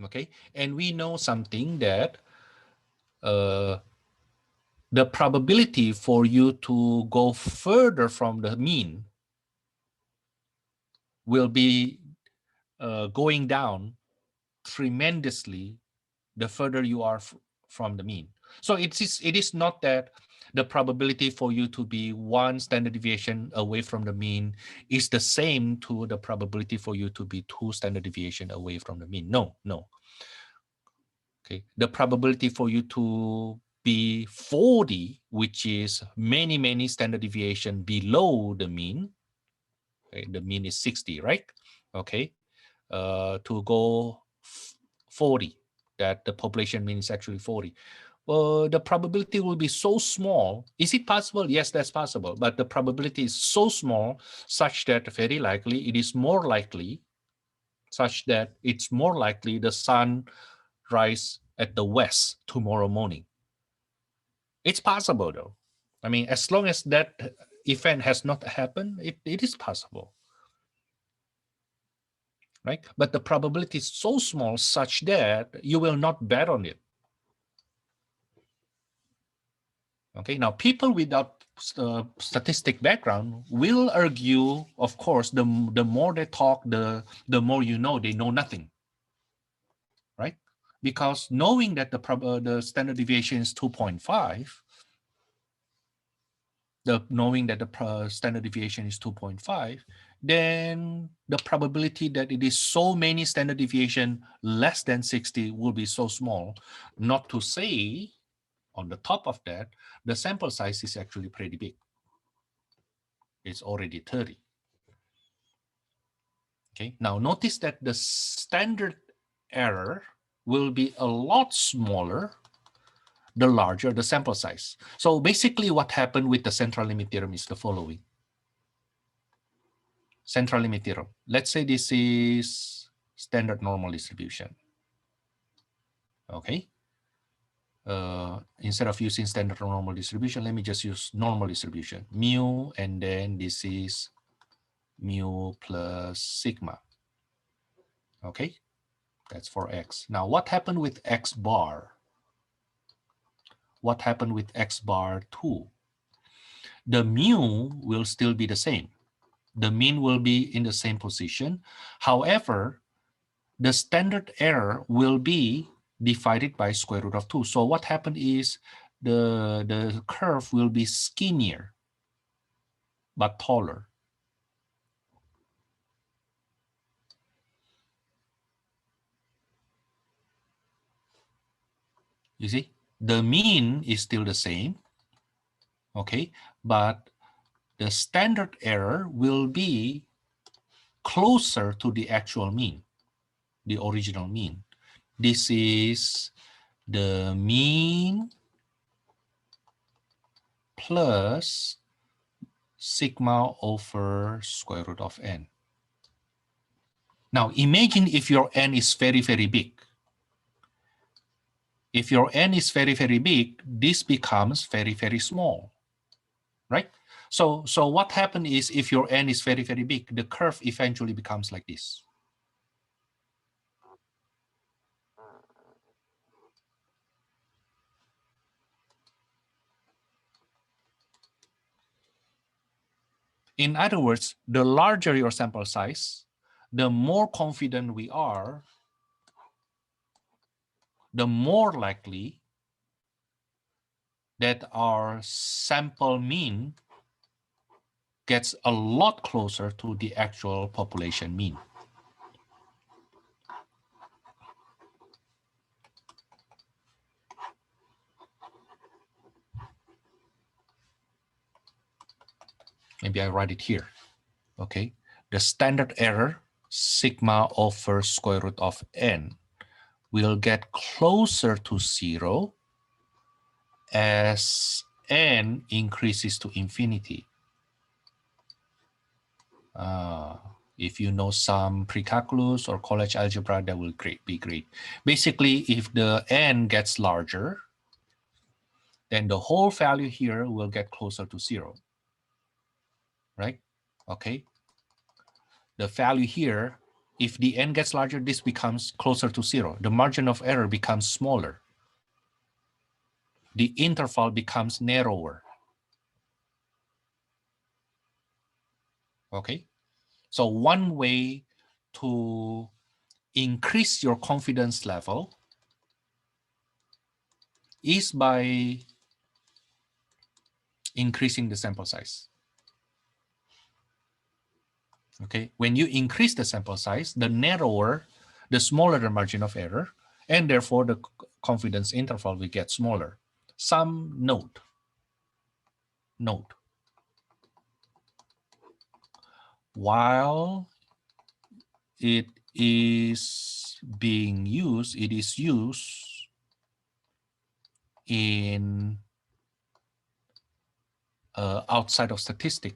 Okay, and we know something that the probability for you to go further from the mean will be going down tremendously the further you are from the mean. So it is not that the probability for you to be one standard deviation away from the mean is the same to the probability for you to be two standard deviation away from the mean. No. Okay, the probability for you to be 40, which is many standard deviation below the mean. Okay, the mean is 60, right? Okay, to go 40, that the population mean is actually 40. The probability will be so small. Is it possible? Yes, that's possible. But the probability is so small such that very likely it is more likely such that it's more likely the sun rise at the west tomorrow morning. It's possible though. I mean, as long as that event has not happened, it is possible. Right? But the probability is so small such that you will not bet on it. Okay, now people without statistic background will argue, of course, the more they talk, the more you know they know nothing, right? Because knowing that the standard deviation is 2.5, knowing that the standard deviation is 2.5, then the probability that it is so many standard deviation less than 60 will be so small. Not to say, on the top of that, the sample size is actually pretty big. It's already 30. Okay, now notice that the standard error will be a lot smaller the larger the sample size. So basically what happened with the central limit theorem is the following. Central limit theorem. Let's say this is standard normal distribution. Okay. Instead of using standard normal distribution, let me just use normal distribution. Mu, and then this is mu plus sigma. Okay. That's for x. Now, what happened with x bar? What happened with x bar 2? The mu will still be the same. The mean will be in the same position. However, the standard error will be divided by square root of 2. So what happened is the curve will be skinnier, but taller. You see, the mean is still the same, okay, but the standard error will be closer to the actual mean, the original mean. This is the mean plus sigma over square root of n. Now imagine if your n is very big. If your n is very big, this becomes very small, right? So what happens is if your n is very, very big, the curve eventually becomes like this. In other words, the larger your sample size, the more confident we are, the more likely that our sample mean gets a lot closer to the actual population mean. Maybe I write it here. Okay, the standard error sigma over square root of n will get closer to 0 as n increases to infinity. If you know some pre-calculus or college algebra, that will be great. Basically, if the n gets larger, then the whole value here will get closer to 0, right? Okay. The value here, if the n gets larger, this becomes closer to 0. The margin of error becomes smaller. The interval becomes narrower. Okay. So one way to increase your confidence level is by increasing the sample size. Okay, when you increase the sample size, the narrower, the smaller the margin of error, and therefore the confidence interval will get smaller. Some note. While it is being used, it is used in outside of statistic.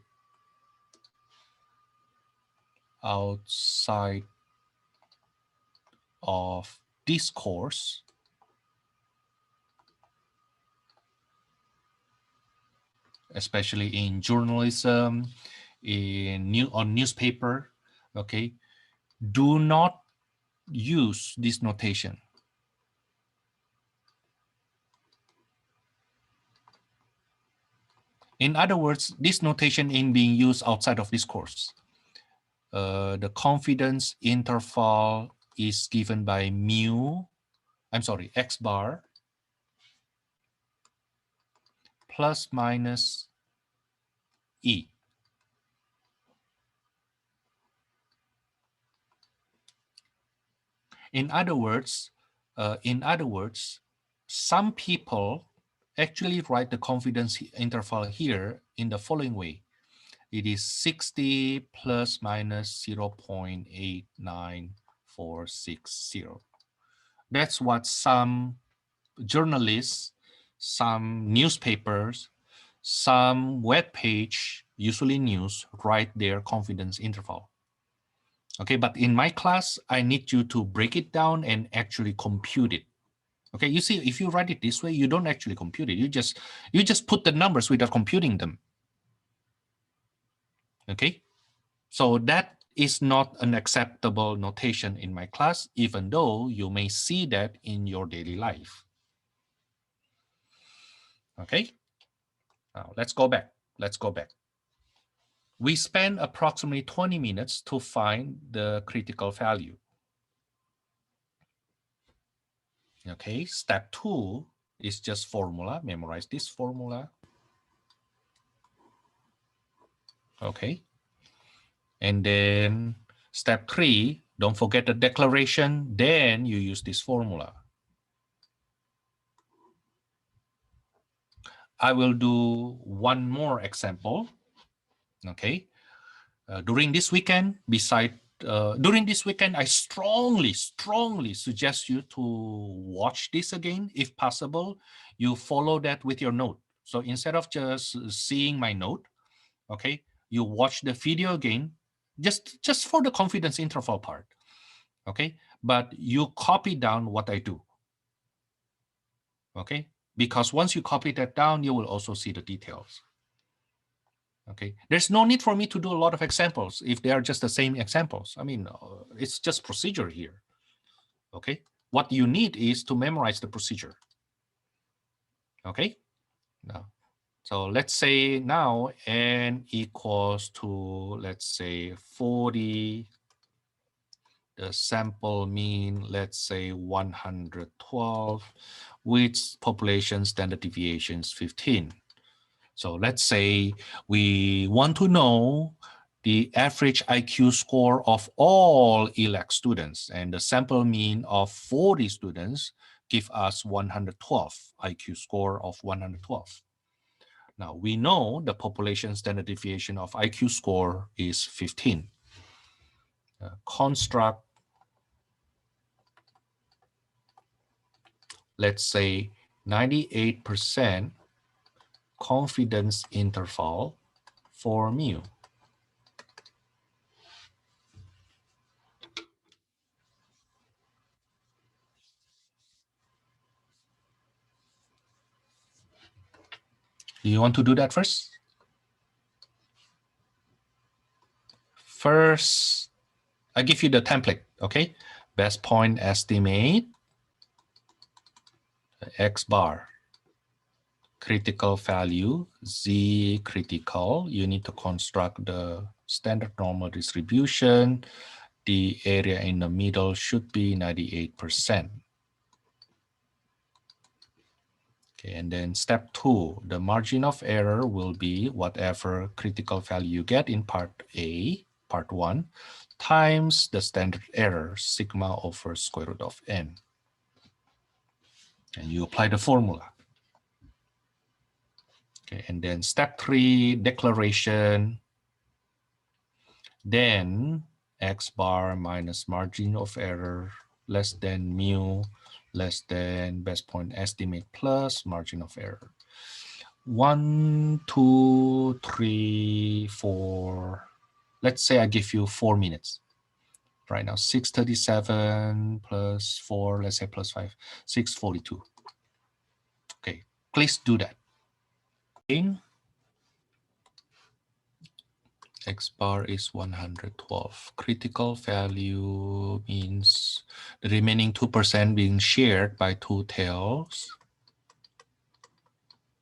Outside of this course, especially in journalism, on newspaper, okay, do not use this notation. In other words, this notation is being used outside of this course. The confidence interval is given by x bar plus minus E. In other words, some people actually write the confidence interval here in the following way. It is 60 plus minus 0.89460. That's what some journalists, some newspapers, some web page, usually news, write their confidence interval. Okay, but in my class, I need you to break it down and actually compute it. Okay, you see, if you write it this way, you don't actually compute it. You just put the numbers without computing them. Okay, so that is not an acceptable notation in my class, even though you may see that in your daily life. Okay, now let's go back. We spent approximately 20 minutes to find the critical value. Okay, step 2 is just formula. Memorize this formula. Okay, and then step 3, don't forget the declaration. Then you use this formula. I will do one more example. Okay, during this weekend, I strongly suggest you to watch this again. If possible, you follow that with your note. So instead of just seeing my note, okay, you watch the video again, just for the confidence interval part, okay? But you copy down what I do, okay? Because once you copy that down, you will also see the details. Okay, there's no need for me to do a lot of examples if they are just the same examples. I mean, it's just procedure here. Okay, what you need is to memorize the procedure. Okay, now, so let's say now n equals to, let's say 40, the sample mean, let's say 112, with population standard deviations 15. So let's say we want to know the average IQ score of all ELAC students, and the sample mean of 40 students give us 112, IQ score of 112. Now we know the population standard deviation of IQ score is 15. Construct, let's say 98% confidence interval for mu. Do you want to do that first? First, I give you the template, okay? Best point estimate, X bar, critical value, Z critical. You need to construct the standard normal distribution. The area in the middle should be 98%. Okay, and then step 2, the margin of error will be whatever critical value you get in part A, part 1, times the standard error, sigma over square root of n. And you apply the formula. Okay, and then step 3, declaration. Then X bar minus margin of error less than mu less than best point estimate plus margin of error. 1, 2, 3, 4. Let's say I give you 4 minutes. Right now, 637 plus 4, let's say plus 5, 642. Okay, please do that. X bar is 112. Critical value means the remaining 2% being shared by 2 tails.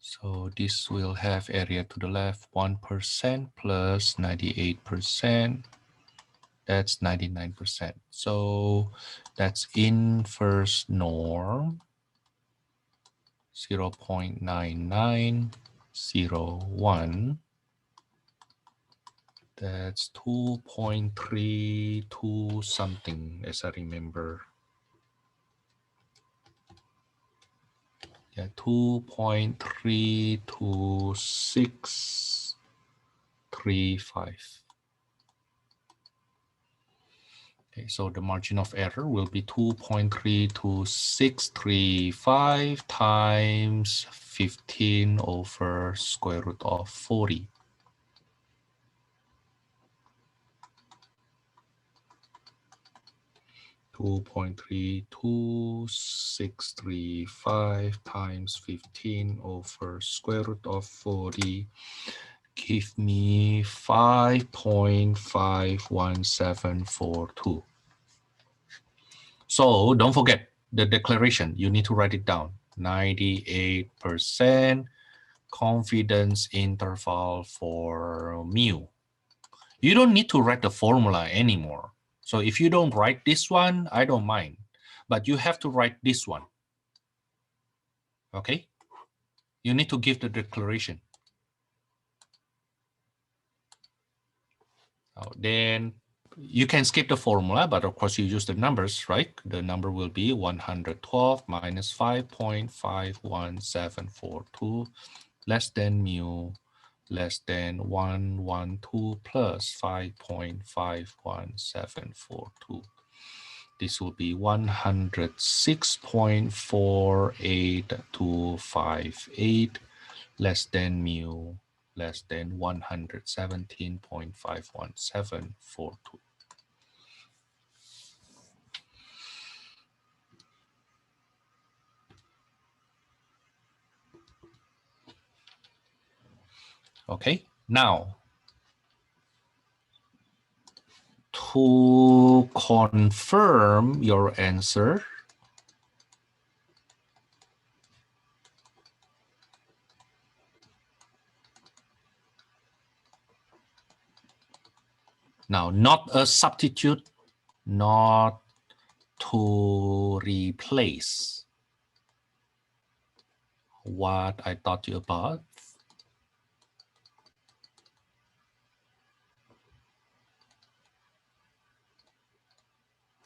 So this will have area to the left 1% plus 98%. That's 99%. So that's inverse norm 0.9901. That's 2.32 something, as I remember. Yeah, 2.32635. Okay, so the margin of error will be 2.32635 times 15 over square root of 40. 2.32635 times 15 over square root of 40 give me 5.51742. So don't forget the declaration. You need to write it down. 98% confidence interval for mu. You don't need to write the formula anymore. So if you don't write this one, I don't mind. But you have to write this one. Okay? You need to give the declaration. Then you can skip the formula, but of course you use the numbers, right? The number will be 112 minus 5.51742 less than mu less than 112 plus 5.51742. This will be 106.48258 less than mu less than 117.51742. Okay, Now, to confirm your answer, now not a substitute, not to replace what I taught you about,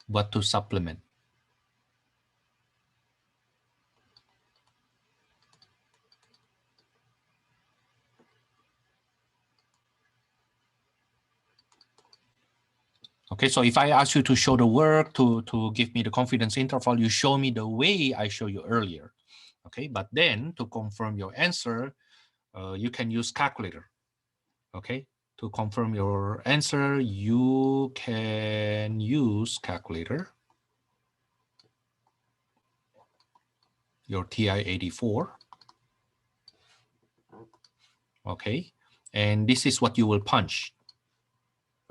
but to supplement. Okay, so if I ask you to show the work, to give me the confidence interval, you show me the way I showed you earlier. Okay, but then to confirm your answer, you can use calculator. Okay, to confirm your answer, you can use calculator, your TI-84. Okay, and this is what you will punch.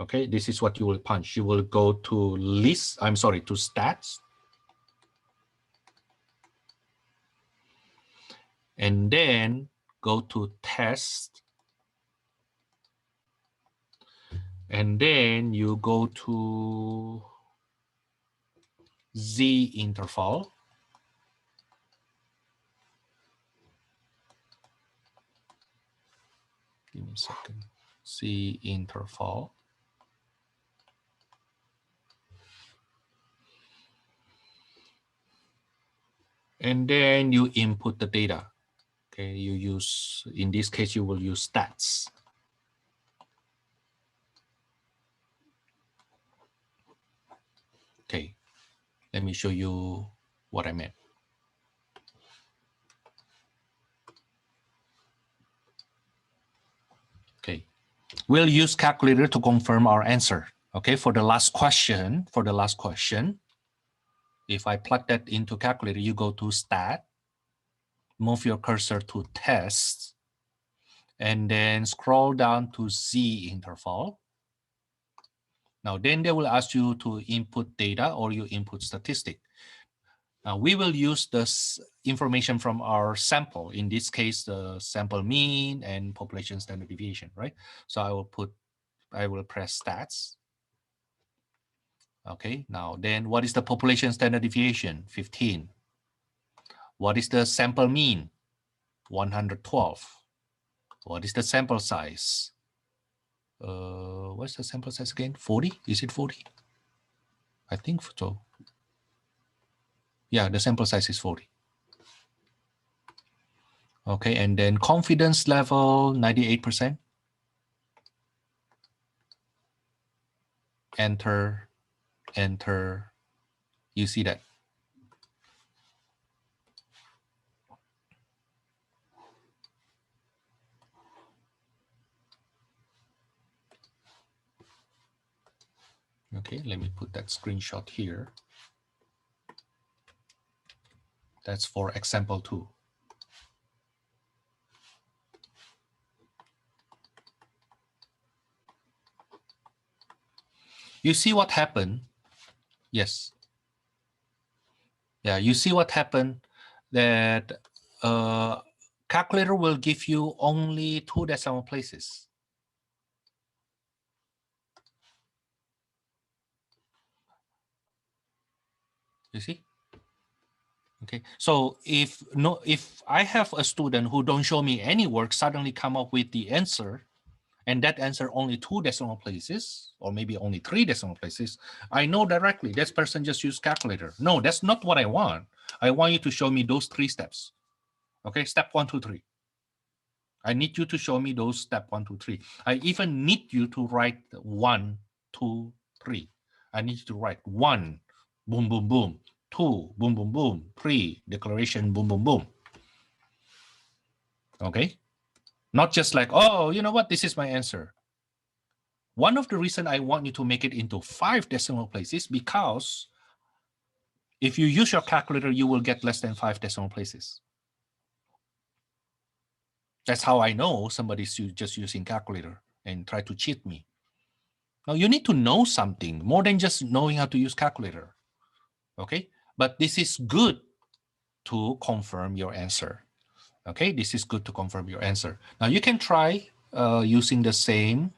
Okay, this is what you will punch. You will go to list, I'm sorry, to stats. And then go to test. And then you go to Z interval. Give me a second. Z interval. And then you input the data. Okay, you use, in this case, you will use stats. Okay, let me show you what I meant. Okay, we'll use calculator to confirm our answer. Okay, for the last question, if I plug that into calculator, you go to stat, move your cursor to test, and then scroll down to Z interval. Now, then they will ask you to input data or you input statistic. Now, we will use this information from our sample. In this case, the sample mean and population standard deviation, right? So I will press stats. Okay, now then what is the population standard deviation? 15. What is the sample mean? 112. What is the sample size? What's the sample size again? 40? Is it 40? I think so. Yeah, the sample size is 40. Okay, and then confidence level, 98%. Enter, enter. You see that? Okay, let me put that screenshot here. That's for example 2. You see what happened? Yes. Yeah, you see what happened, that calculator will give you only 2 decimal places. You see? Okay, so if I have a student who don't show me any work, suddenly come up with the answer, and that answer only 2 decimal places, or maybe only 3 decimal places, I know directly this person just used calculator. No, that's not what I want. I want you to show me those 3 steps. Okay, step 1, 2, 3. I need you to show me those step 1, 2, 3. I even need you to write 1, 2, 3. I need you to write 1, boom, boom, boom. 2, boom, boom, boom. 3, declaration, boom, boom, boom. Okay? Not just like, oh, you know what? This is my answer. One of the reasons I want you to make it into 5 decimal places, because if you use your calculator, you will get less than 5 decimal places. That's how I know somebody's just using calculator and try to cheat me. Now you need to know something more than just knowing how to use calculator. Okay, but this is good to confirm your answer. Okay, this is good to confirm your answer. Now you can try using the same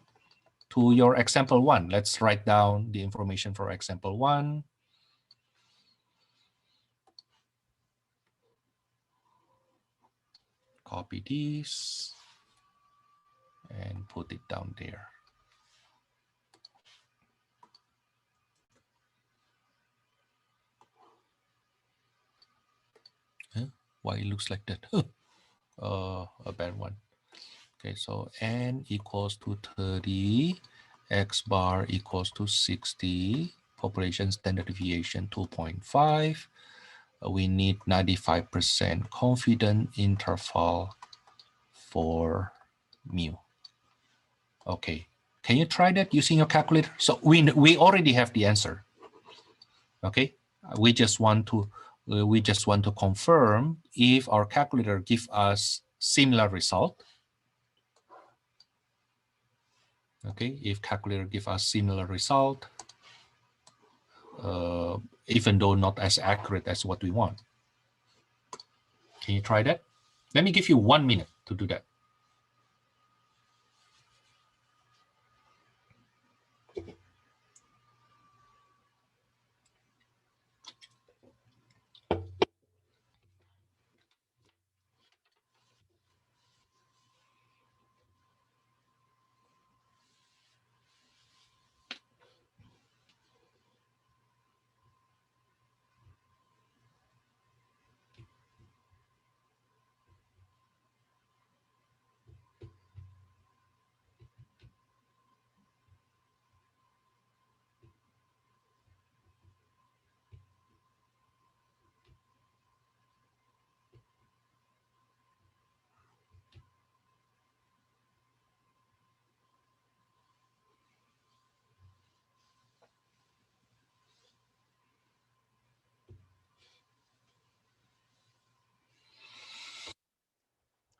to your example one. Let's write down the information for example one. Copy this and put it down there. Huh? Why it looks like that? A bad one. Okay, so n equals to 30, x bar equals to 60, population standard deviation 2.5. We need 95% confidence interval for mu. Okay, can you try that using your calculator? So we already have the answer. Okay, we just want to confirm if our calculator gives us similar result. Okay, if calculator give us similar result, even though not as accurate as what we want. Can you try that? Let me give you 1 minute to do that.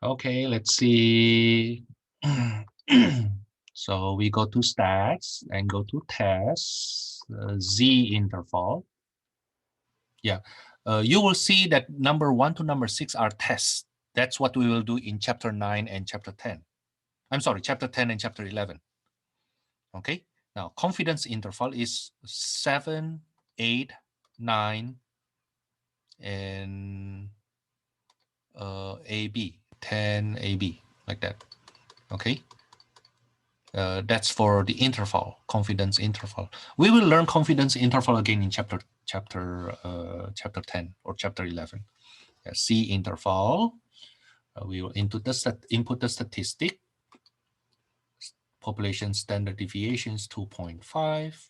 Okay, let's see. So we go to stats and go to tests, Z interval. Yeah, you will see that number 1 to number 6 are tests. That's what we will do in chapter 9 and chapter 10. I'm sorry, chapter 10 and chapter 11. Okay, now confidence interval is 7, 8, 9, and AB, 10 AB, like that. Okay, that's for the interval, confidence interval. We will learn confidence interval again in chapter 10 or chapter 11. C interval. We will input the statistic. Population standard deviation is 2.5.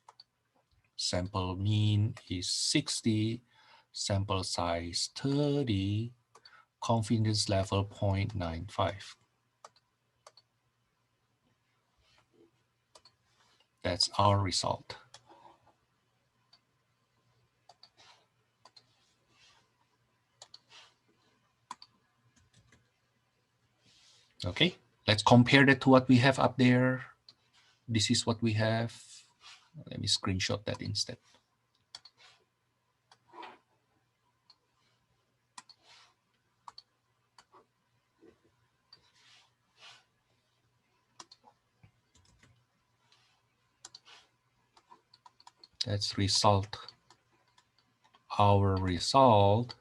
Sample mean is 60. Sample size 30. Confidence level 0.95. That's our result. Okay, let's compare that to what we have up there. This is what we have. Let me screenshot that instead. That's result. Our result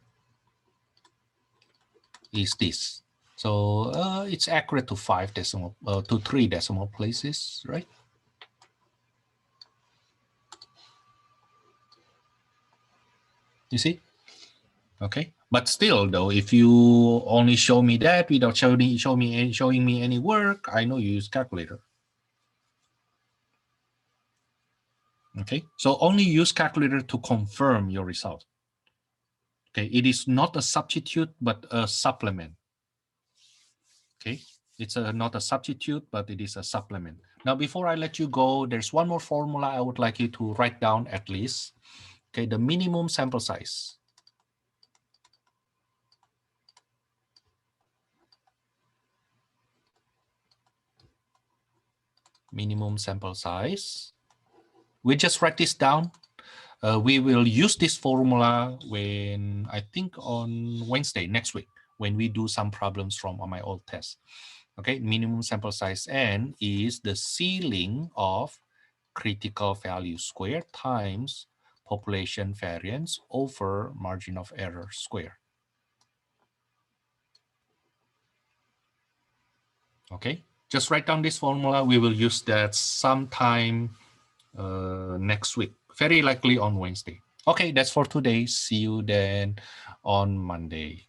is this. So it's accurate to 3 decimal places, right? You see? Okay. But still, though, if you only show me that without showing me any work, I know you use calculator. Okay. So only use calculator to confirm your result. Okay. It is not a substitute, but a supplement. Okay. It's not a substitute, but it is a supplement. Now, before I let you go, there's one more formula I would like you to write down at least. Okay. The minimum sample size. minimum sample size. We just write this down. We will use this formula when, I think on Wednesday next week, when we do some problems from my old test. Okay, minimum sample size n is the ceiling of critical value square times population variance over margin of error square. Okay, just write down this formula. We will use that sometime next week, very likely on Wednesday. Okay, that's for today. See you then on Monday.